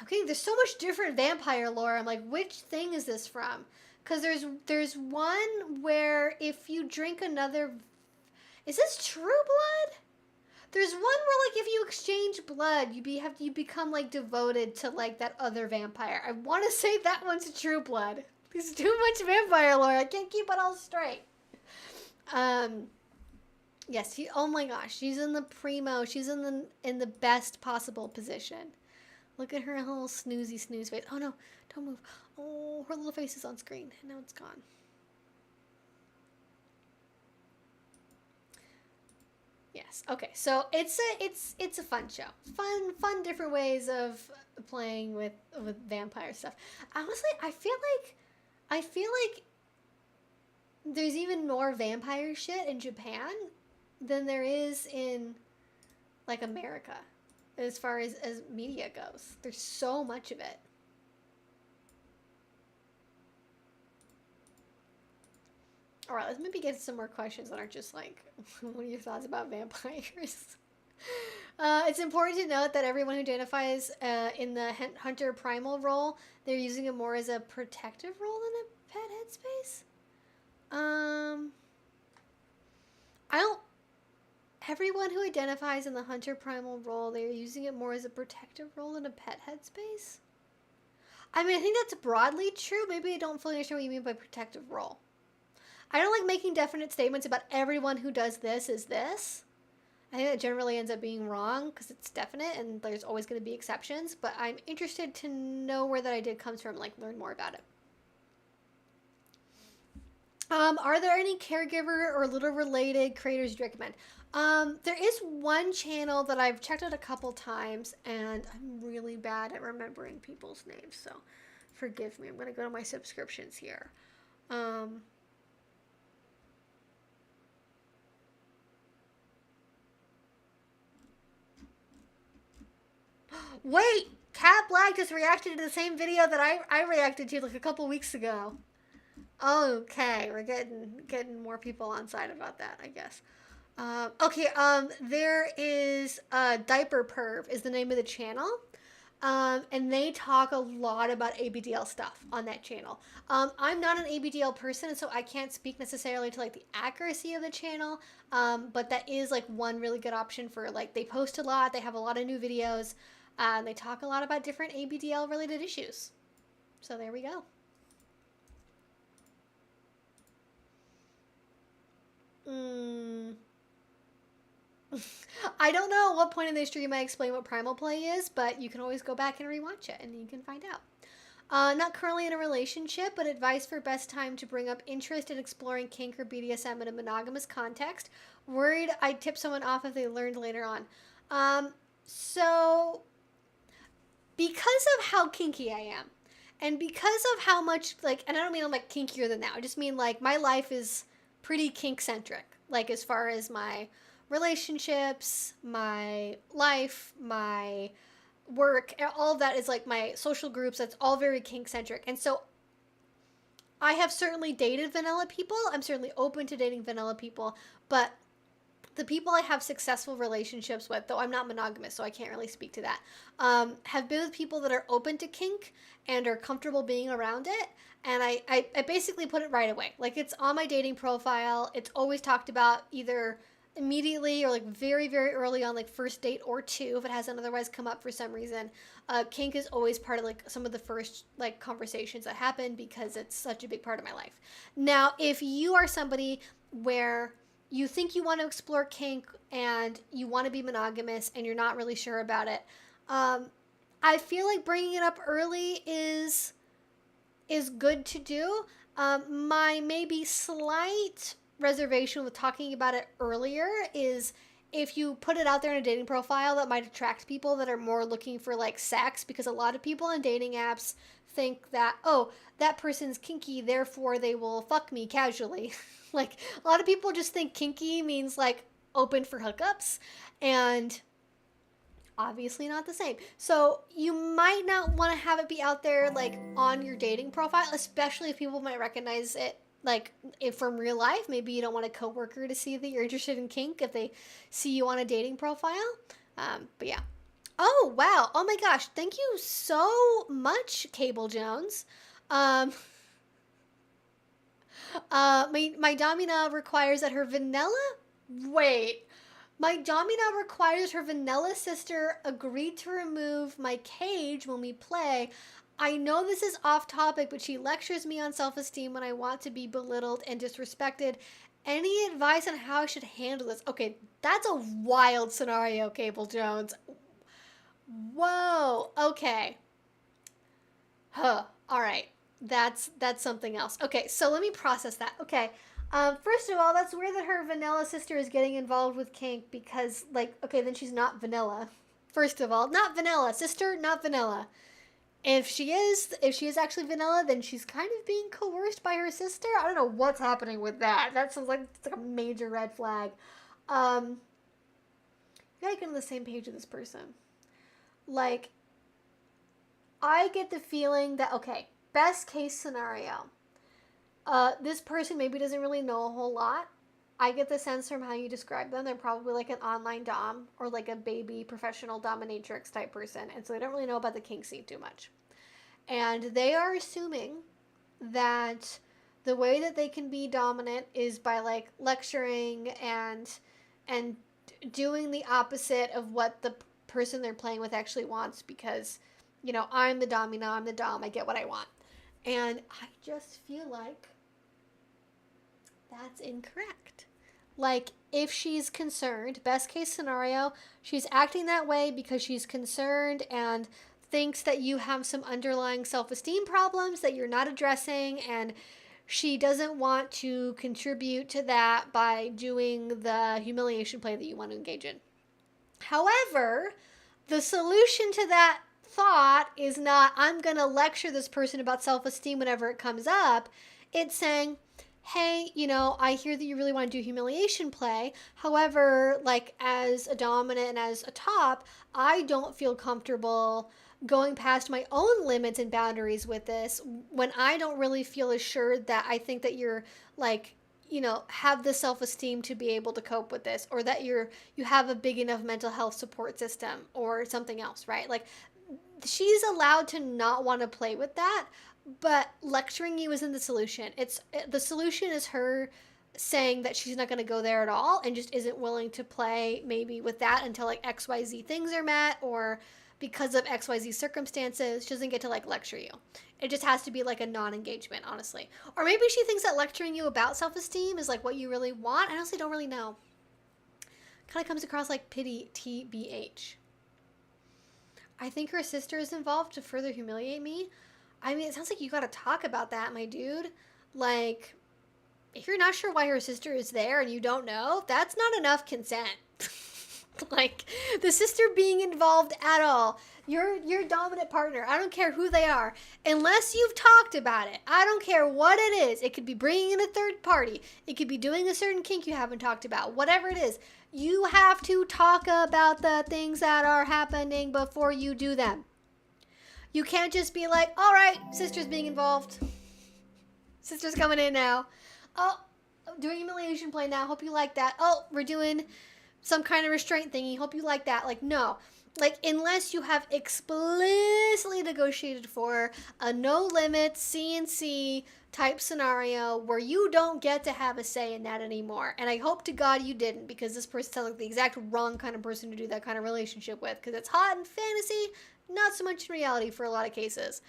Speaker 1: okay, there's so much different vampire lore. I'm like, which thing is this from? Because there's one where if you drink another, is this True Blood? There's one where like if you exchange blood, you become like devoted to like that other vampire. I want to say that one's True Blood. There's too much vampire lore. I can't keep it all straight. Yes. Oh my gosh, she's in the primo. She's in the best possible position. Look at her little snooze face. Oh no, don't move. Oh, her little face is on screen. Now it's gone. Yes. Okay. So it's a fun show. Fun different ways of playing with vampire stuff. Honestly, I feel like there's even more vampire shit in Japan than there is in like America as far as media goes. There's so much of it. All right, let's maybe get some more questions that aren't just like, what are your thoughts about vampires? It's important to note that everyone who identifies in the hunter primal role, they're using it more as a protective role than a pet headspace. I don't. Everyone who identifies in the hunter primal role, they're using it more as a protective role than a pet headspace. I mean, I think that's broadly true. Maybe I don't fully understand what you mean by protective role. I don't like making definite statements about everyone who does this is this. I think that generally ends up being wrong because it's definite and there's always going to be exceptions. But I'm interested to know where that idea comes from, like learn more about it. Are there any caregiver or little related creators you'd recommend? There is one channel that I've checked out a couple times and I'm really bad at remembering people's names. So forgive me. I'm going to go to my subscriptions here. Wait, Cat Black just reacted to the same video that I reacted to like a couple weeks ago. Okay, we're getting more people on side about that, I guess. Okay, there is Diaper Perv is the name of the channel. And they talk a lot about ABDL stuff on that channel. I'm not an ABDL person, so I can't speak necessarily to like the accuracy of the channel. But that is like one really good option for like, they post a lot, they have a lot of new videos, and they talk a lot about different ABDL related issues. So there we go. I don't know what point in the stream I explain what Primal Play is, but you can always go back and rewatch it and you can find out. Not currently in a relationship, but advice for best time to bring up interest in exploring kink or BDSM in a monogamous context. Worried I'd tip someone off if they learned later on. So, because of how kinky I am, and because of how much, like, and I don't mean I'm like kinkier than that, I just mean like my life is pretty kink-centric, like as far as my relationships, my life, my work, all of that is like my social groups, that's all very kink-centric. And so I have certainly dated vanilla people. I'm certainly open to dating vanilla people, but the people I have successful relationships with, though I'm not monogamous, so I can't really speak to that, have been with people that are open to kink and are comfortable being around it. And I basically put it right away. Like, it's on my dating profile. It's always talked about either immediately or like very, very early on, like first date or two, if it hasn't otherwise come up for some reason. Kink is always part of like some of the first like conversations that happen because it's such a big part of my life. Now, if you are somebody where you think you want to explore kink and you want to be monogamous and you're not really sure about it, I feel like bringing it up early is good to do. My maybe slight reservation with talking about it earlier is if you put it out there in a dating profile, that might attract people that are more looking for like sex, because a lot of people on dating apps think that, oh, that person's kinky, therefore they will fuck me casually. Like, a lot of people just think kinky means like open for hookups, and Obviously not the same. So you might not want to have it be out there like on your dating profile, especially if people might recognize it like if from real life. Maybe you don't want a coworker to see that you're interested in kink if they see you on a dating profile. But yeah. Oh wow. Oh my gosh. Thank you so much, Cable Jones. Um, my Domina requires that her vanilla. Wait. My Domina requires her vanilla sister agree to remove my cage when we play. I know this is off topic, but she lectures me on self esteem when I want to be belittled and disrespected. Any advice on how I should handle this? Okay, that's a wild scenario, Cable Jones. Whoa. Okay. Huh. All right. That's something else. Okay, so let me process that. Okay. First of all, that's weird that her vanilla sister is getting involved with kink because, like, okay, then she's not vanilla. First of all, not vanilla. Sister, not vanilla. If she is actually vanilla, then she's kind of being coerced by her sister. I don't know what's happening with that. That sounds like it's like a major red flag. You gotta get on the same page with this person. Like, I get the feeling that, okay, best case scenario, this person maybe doesn't really know a whole lot. I get the sense from how you describe them, they're probably like an online dom or like a baby professional dominatrix type person. And so they don't really know about the kink scene too much. And they are assuming that the way that they can be dominant is by like lecturing and doing the opposite of what the person they're playing with actually wants because, I'm the domina, I'm the dom, I get what I want. And I just feel like that's incorrect. Like, if she's concerned, best case scenario, she's acting that way because she's concerned and thinks that you have some underlying self esteem problems that you're not addressing, and she doesn't want to contribute to that by doing the humiliation play that you want to engage in. However, the solution to that thought is not, I'm going to lecture this person about self esteem whenever it comes up. It's saying, hey, I hear that you really want to do humiliation play. However, like as a dominant and as a top, I don't feel comfortable going past my own limits and boundaries with this when I don't really feel assured that I think that you're like, have the self-esteem to be able to cope with this, or that you have a big enough mental health support system or something else, right? Like, she's allowed to not want to play with that, but lecturing you isn't the solution. The solution is her saying that she's not going to go there at all and just isn't willing to play maybe with that until like XYZ things are met, or because of XYZ circumstances, she doesn't get to like lecture you. It just has to be like a non-engagement, honestly. Or maybe she thinks that lecturing you about self-esteem is like what you really want. I honestly don't really know. Kind of comes across like pity, TBH. I think her sister is involved to further humiliate me. I mean, it sounds like you gotta talk about that, my dude. Like, if you're not sure why her sister is there and you don't know, that's not enough consent. Like, the sister being involved at all, your dominant partner, I don't care who they are, unless you've talked about it. I don't care what it is. It could be bringing in a third party. It could be doing a certain kink you haven't talked about. Whatever it is, you have to talk about the things that are happening before you do them. You can't just be like, all right, sister's being involved. Sister's coming in now. Oh, doing humiliation play now. Hope you like that. Oh, we're doing some kind of restraint thingy. Hope you like that. Like, no. Like, unless you have explicitly negotiated for a no limit CNC type scenario where you don't get to have a say in that anymore. And I hope to God you didn't, because this person sounds like the exact wrong kind of person to do that kind of relationship with, because it's hot in fantasy, not so much in reality for a lot of cases.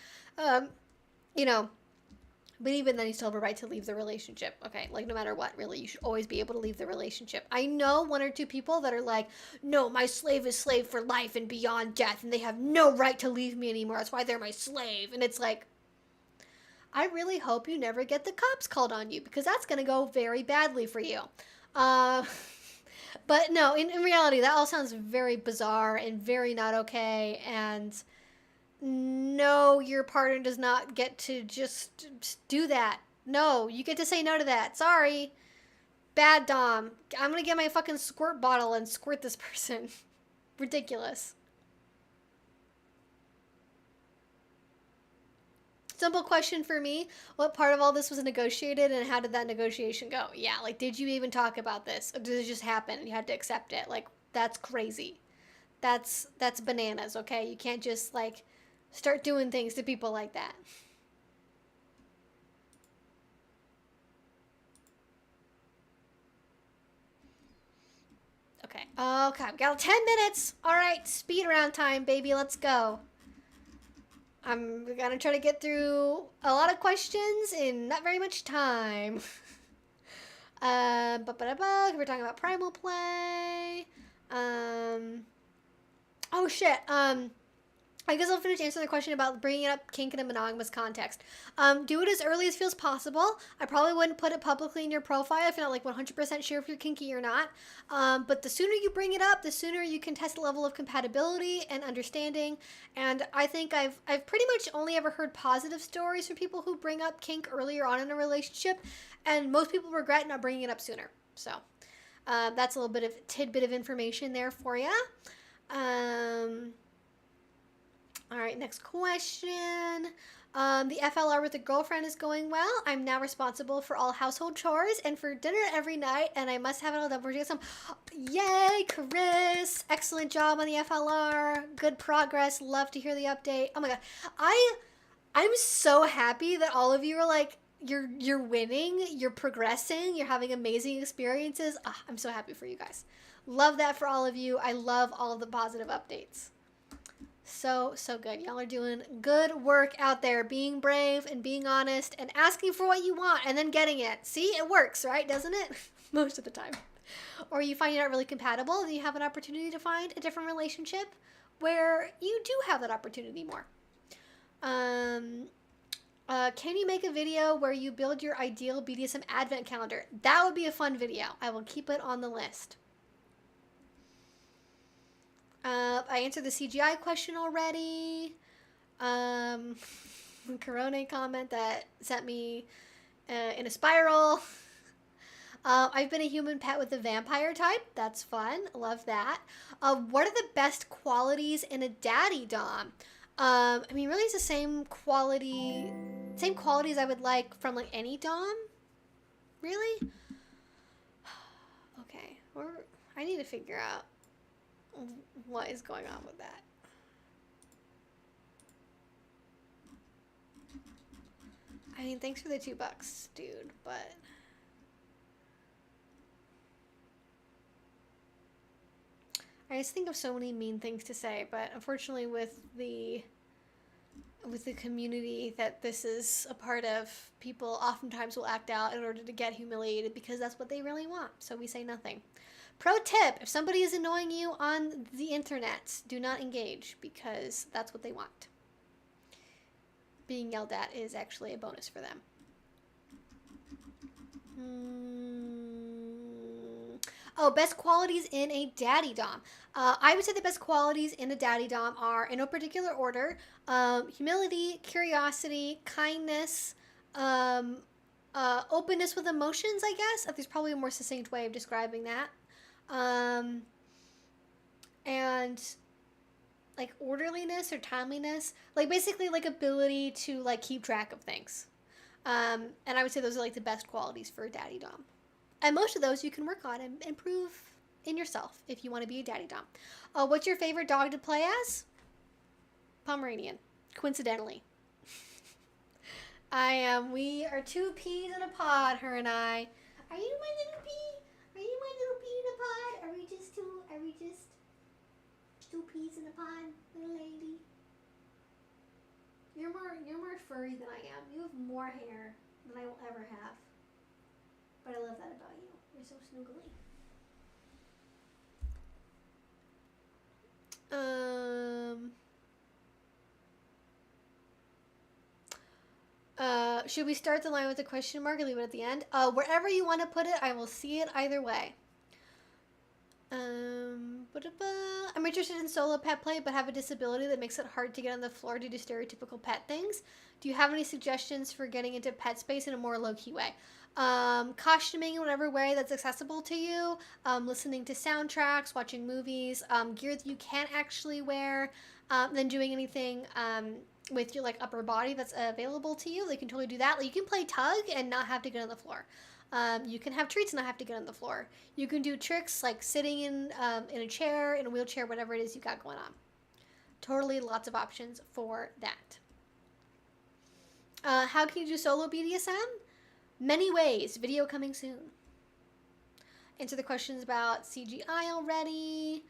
Speaker 1: But even then, you still have a right to leave the relationship, okay? Like, no matter what, really, you should always be able to leave the relationship. I know one or two people that are like, no, my slave is slave for life and beyond death, and they have no right to leave me anymore. That's why they're my slave. And it's like, I really hope you never get the cops called on you, because that's going to go very badly for you. But no, in reality, that all sounds very bizarre and very not okay, and no, your partner does not get to just do that. No, you get to say no to that. Sorry. Bad Dom. I'm gonna get my fucking squirt bottle and squirt this person. Ridiculous. Simple question for me. What part of all this was negotiated and how did that negotiation go? Yeah, like, did you even talk about this? Or did it just happen and you had to accept it? Like, that's crazy. That's bananas, okay? You can't just, like, start doing things to people like that. Okay. Okay, I've got 10 minutes. All right, speed around time, baby. Let's go. I'm gonna try to get through a lot of questions in not very much time. We're talking about Primal play. Oh shit. I guess I'll finish answering the question about bringing up kink in a monogamous context. Do it as early as feels possible. I probably wouldn't put it publicly in your profile if you're not like 100% sure if you're kinky or not. But the sooner you bring it up, the sooner you can test the level of compatibility and understanding. And I think I've pretty much only ever heard positive stories from people who bring up kink earlier on in a relationship, and most people regret not bringing it up sooner. So that's a little bit of tidbit of information there for you. All right, next question. The FLR with the girlfriend is going well. I'm now responsible for all household chores and for dinner every night, and I must have it all done for some. Yay, Chris! Excellent job on the FLR. Good progress. Love to hear the update. Oh my god, I'm so happy that all of you are like you're winning, you're progressing, you're having amazing experiences. I'm so happy for you guys. Love that for all of you. I love all of the positive updates. So good. Y'all are doing good work out there, being brave and being honest and asking for what you want and then getting it. See, it works, right? Doesn't it? Most of the time. Or you find you're not really compatible, then you have an opportunity to find a different relationship where you do have that opportunity more. Can you make a video where you build your ideal BDSM advent calendar? That would be a fun video. I will keep it on the list. I answered the CGI question already. Corona comment that sent me in a spiral. I've been a human pet with a vampire type. That's fun. Love that. What are the best qualities in a daddy dom? I mean, really, it's the same qualities I would like from like any dom. Really? Okay. I need to figure out what is going on with that. I mean, thanks for the $2, dude, but I just think of so many mean things to say, but unfortunately with the community that this is a part of, people oftentimes will act out in order to get humiliated because that's what they really want, so we say nothing. Pro tip, if somebody is annoying you on the internet, do not engage because that's what they want. Being yelled at is actually a bonus for them. Oh, best qualities in a daddy dom. I would say the best qualities in a daddy dom are, in no particular order, humility, curiosity, kindness, openness with emotions, I guess. There's probably a more succinct way of describing that. And like orderliness or timeliness, like basically like ability to like keep track of things. And I would say those are like the best qualities for a daddy dom. And most of those you can work on and improve in yourself if you want to be a daddy dom. What's your favorite dog to play as? Pomeranian, coincidentally. We are two peas in a pod, her and I. Are you my little pea? Are you my little pea in a pod? Are we just two peas in a pod, little lady? You're more furry than I am. You have more hair than I will ever have. But I love that about you. You're so snoogly. Should we start the line with a question mark or leave it at the end? Wherever you want to put it, I will see it either way. I'm interested in solo pet play, but have a disability that makes it hard to get on the floor to do stereotypical pet things. Do you have any suggestions for getting into pet space in a more low-key way? Costuming in whatever way that's accessible to you, listening to soundtracks, watching movies, gear that you can't actually wear, then doing anything with your like upper body that's available to you. They can totally do that. Like, you can play tug and not have to get on the floor. You can have treats and not have to get on the floor. You can do tricks like sitting in a chair, in a wheelchair, whatever it is you got going on. Totally lots of options for that. How can you do solo BDSM? Many ways. Video coming soon. Answer the questions about CGI already.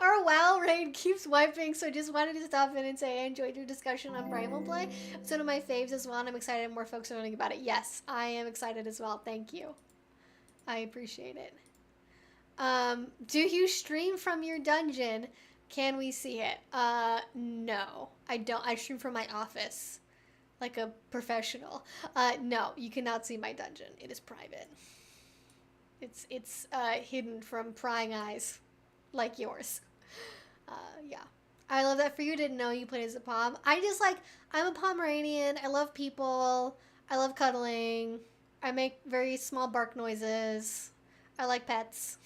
Speaker 1: Our WoW raid keeps wiping, so just wanted to stop in and say I enjoyed your discussion on Primal Play. It's one of my faves as well, and I'm excited more folks are learning about it. Yes, I am excited as well. Thank you. I appreciate it. Do you stream from your dungeon? Can we see it? No, I don't. I stream from my office, like a professional. No, you cannot see my dungeon. It is private. It's hidden from prying eyes, like yours. Yeah. I love that for you. Didn't know you played as a Pom. I'm a Pomeranian. I love people. I love cuddling. I make very small bark noises. I like pets.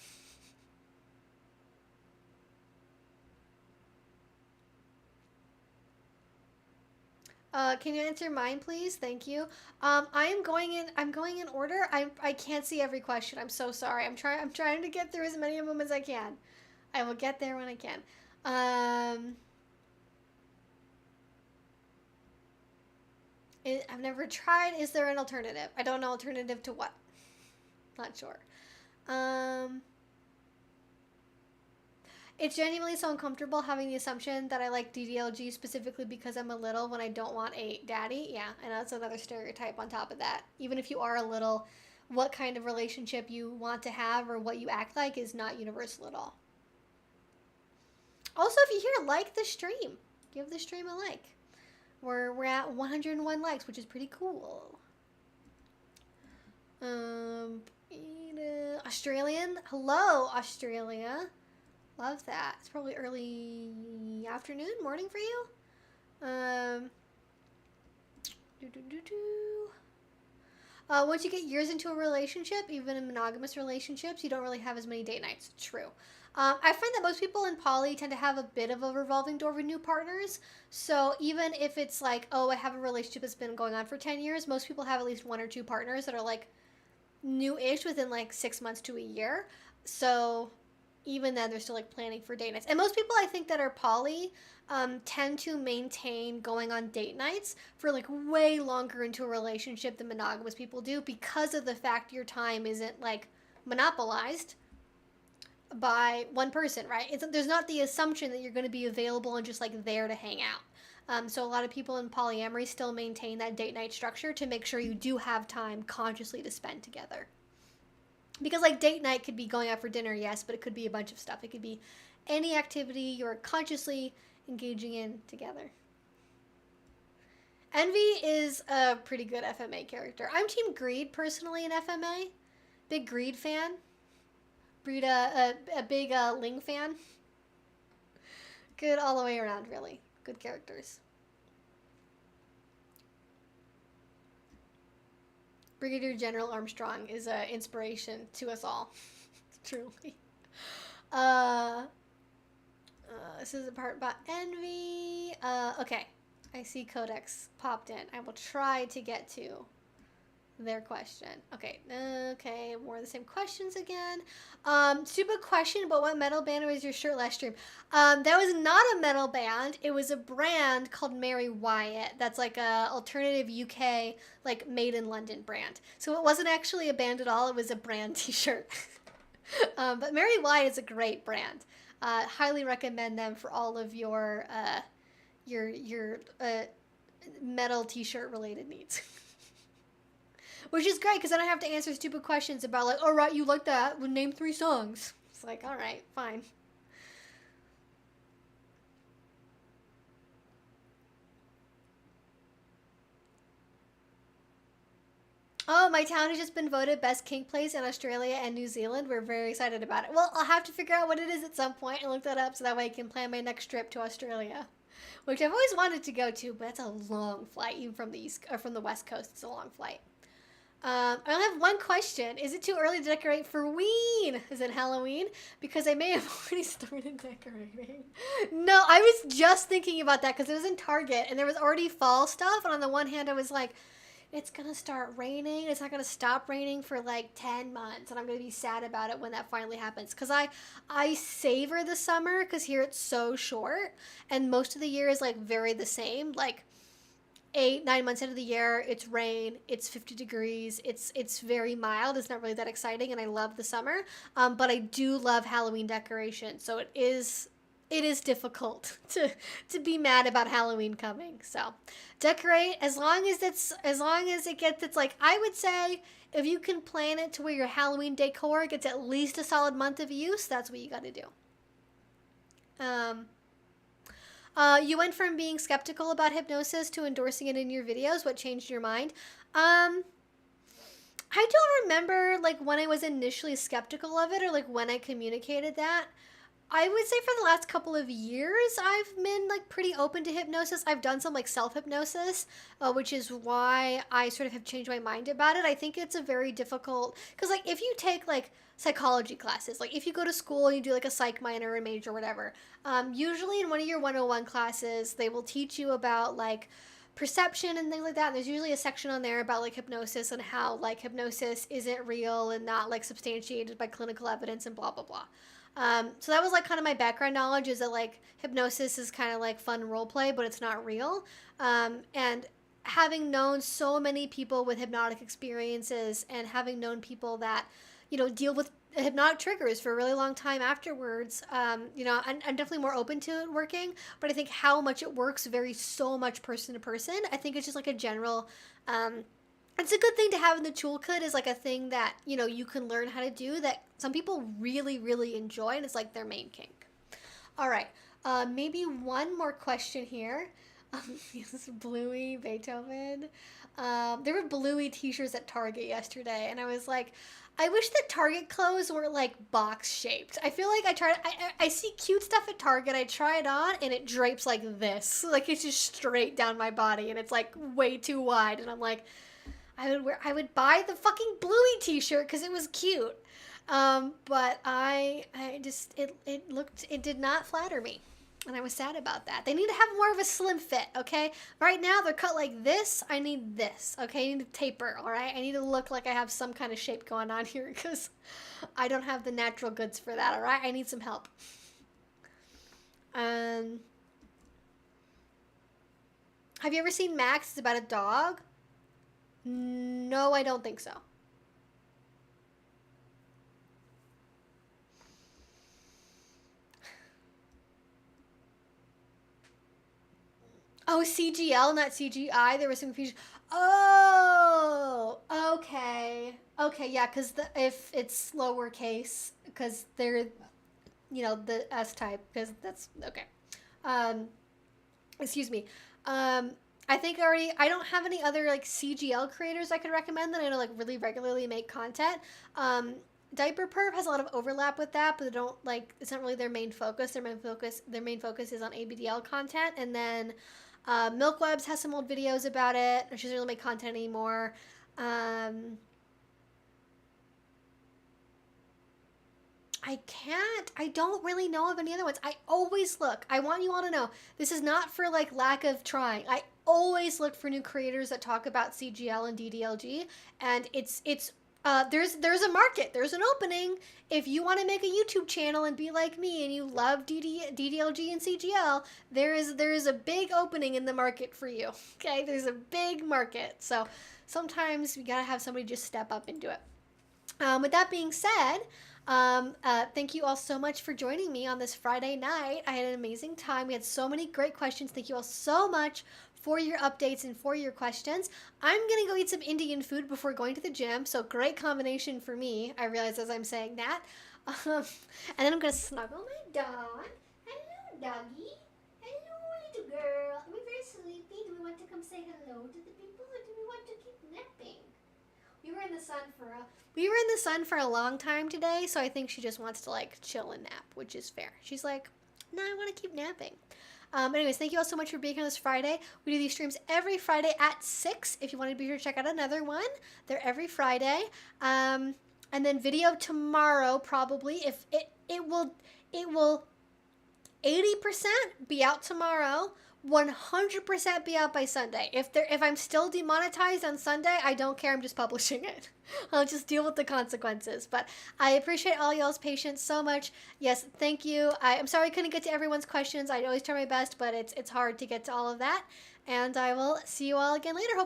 Speaker 1: Can you answer mine, please? Thank you. I'm going in order. I can't see every question. I'm so sorry. I'm trying to get through as many of them as I can. I will get there when I can. I've never tried. Is there an alternative? I don't know. Alternative to what? Not sure. It's genuinely so uncomfortable having the assumption that I like DDLG specifically because I'm a little when I don't want a daddy. Yeah, and that's another stereotype on top of that. Even if you are a little, what kind of relationship you want to have or what you act like is not universal at all. Also, if you're here, like the stream. Give the stream a like. We're at 101 likes, which is pretty cool. Australian. Hello, Australia. Love that. It's probably early afternoon, morning for you. Once you get years into a relationship, even in monogamous relationships, you don't really have as many date nights. True. I find that most people in poly tend to have a bit of a revolving door with new partners. So even if it's like, oh, I have a relationship that's been going on for 10 years, most people have at least one or two partners that are like new-ish within like 6 months to a year. So even then, they're still like planning for date nights. And most people I think that are poly tend to maintain going on date nights for like way longer into a relationship than monogamous people do because of the fact your time isn't like monopolized by one person, right? There's not the assumption that you're going to be available and just like there to hang out. So a lot of people in polyamory still maintain that date night structure to make sure you do have time consciously to spend together. Because like date night could be going out for dinner, yes, but it could be a bunch of stuff. It could be any activity you're consciously engaging in together. Envy is a pretty good FMA character. I'm Team Greed personally in FMA. Big Greed fan. Breed a big Ling fan. Good all the way around, really. Good characters. Brigadier General Armstrong is an inspiration to us all. Truly. This is the part about envy. Okay. I see Codex popped in. I will try to get to their question. Okay. Okay. More of the same questions again. Stupid question, but what metal band was your shirt last stream? That was not a metal band. It was a brand called Mary Wyatt. That's like a alternative UK, like made in London brand. So it wasn't actually a band at all. It was a brand t-shirt. But Mary Wyatt is a great brand. Highly recommend them for all of your metal t-shirt related needs. Which is great because I don't have to answer stupid questions about like, all right, you like that? Well, name 3 songs. It's like, all right, fine. Oh, my town has just been voted best kink place in Australia and New Zealand. We're very excited about it. Well, I'll have to figure out what it is at some point and look that up so that way I can plan my next trip to Australia, which I've always wanted to go to, but it's a long flight, even from the West Coast. It's a long flight. I only have one question. Is it too early to decorate for Ween? Is it Halloween? Because I may have already started decorating. No, I was just thinking about that because it was in Target and there was already fall stuff. And on the one hand, I was like, it's going to start raining. It's not going to stop raining for like 10 months. And I'm going to be sad about it when that finally happens. Because I savor the summer because here it's so short. And most of the year is like very the same. Like, 8, 9 months into the year, it's rain, it's 50 degrees, it's very mild, it's not really that exciting, and I love the summer, but I do love Halloween decorations, so it is difficult to be mad about Halloween coming. So decorate as long as it gets, it's like, I would say if you can plan it to where your Halloween decor gets at least a solid month of use, that's what you got to do. You went from being skeptical about hypnosis to endorsing it in your videos. What changed your mind? I don't remember like when I was initially skeptical of it or like when I communicated that. I would say for the last couple of years, I've been like pretty open to hypnosis. I've done some like self-hypnosis, which is why I sort of have changed my mind about it. I think it's a very difficult, because like if you take like psychology classes, like if you go to school and you do like a psych minor or a major or whatever, usually in one of your 101 classes, they will teach you about like perception and things like that. And there's usually a section on there about like hypnosis and how like hypnosis isn't real and not like substantiated by clinical evidence and blah, blah, blah. So that was like kind of my background knowledge, is that like hypnosis is kind of like fun role play, but it's not real. And having known so many people with hypnotic experiences and having known people that, deal with hypnotic triggers for a really long time afterwards, I'm definitely more open to it working, but I think how much it works varies so much person to person. I think it's just like a general, it's a good thing to have in the toolkit, is like a thing that, you can learn how to do that some people really, really enjoy, and it's like their main kink. All right. Maybe one more question here. This Bluey Beethoven. There were Bluey t-shirts at Target yesterday, and I was like, I wish that Target clothes were like box shaped. I feel like I see cute stuff at Target, I try it on, and it drapes like this. Like it's just straight down my body, and it's like way too wide, and I'm like, I would buy the fucking Bluey t-shirt because it was cute. But it did not flatter me. And I was sad about that. They need to have more of a slim fit, okay? Right now they're cut like this. I need this, okay? I need to taper, all right? I need to look like I have some kind of shape going on here because I don't have the natural goods for that, all right? I need some help. Have you ever seen Max? It's about a dog. No, I don't think so. Oh, CGL, not CGI. There was some confusion. Oh, okay. Okay, yeah, because if it's lowercase, because they're, the S type, because that's, okay. Excuse me. I think I don't have any other like CGL creators I could recommend that I know like really regularly make content. Diaper Perp has a lot of overlap with that, but they don't like, it's not really their main focus. Their main focus is on ABDL content. And then Milkwebs has some old videos about it. She doesn't really make content anymore. I don't really know of any other ones. I always look. I want you all to know, this is not for like lack of trying. I always look for new creators that talk about CGL and DDLG, and there's a market, there's an opening. If you want to make a YouTube channel and be like me and you love DDLG and CGL, there is a big opening in the market for you. Okay, there's a big market. So sometimes we gotta have somebody just step up and do it. With that being said, thank you all so much for joining me on this Friday night. I had an amazing time. We had so many great questions. Thank you all so much for your updates and for your questions. I'm gonna go eat some Indian food before going to the gym, so great combination for me, I realize as I'm saying that. And then I'm gonna snuggle my dog. Hello, doggy. Hello, little girl. Are we very sleepy? Do we want to come say hello to the people, or do we want to keep napping? We were in the sun for a long time today, so I think she just wants to like chill and nap, which is fair. She's like, no, I want to keep napping. Anyways, thank you all so much for being here this Friday. We do these streams every Friday at 6. If you want to be here to check out another one, they're every Friday. And then video tomorrow probably. If it will 80% be out tomorrow. 100% be out by Sunday. If I'm still demonetized on Sunday, I don't care. I'm just publishing it. I'll just deal with the consequences. But I appreciate all y'all's patience so much. Yes, thank you. I'm sorry I couldn't get to everyone's questions. I always try my best, but it's hard to get to all of that. And I will see you all again later.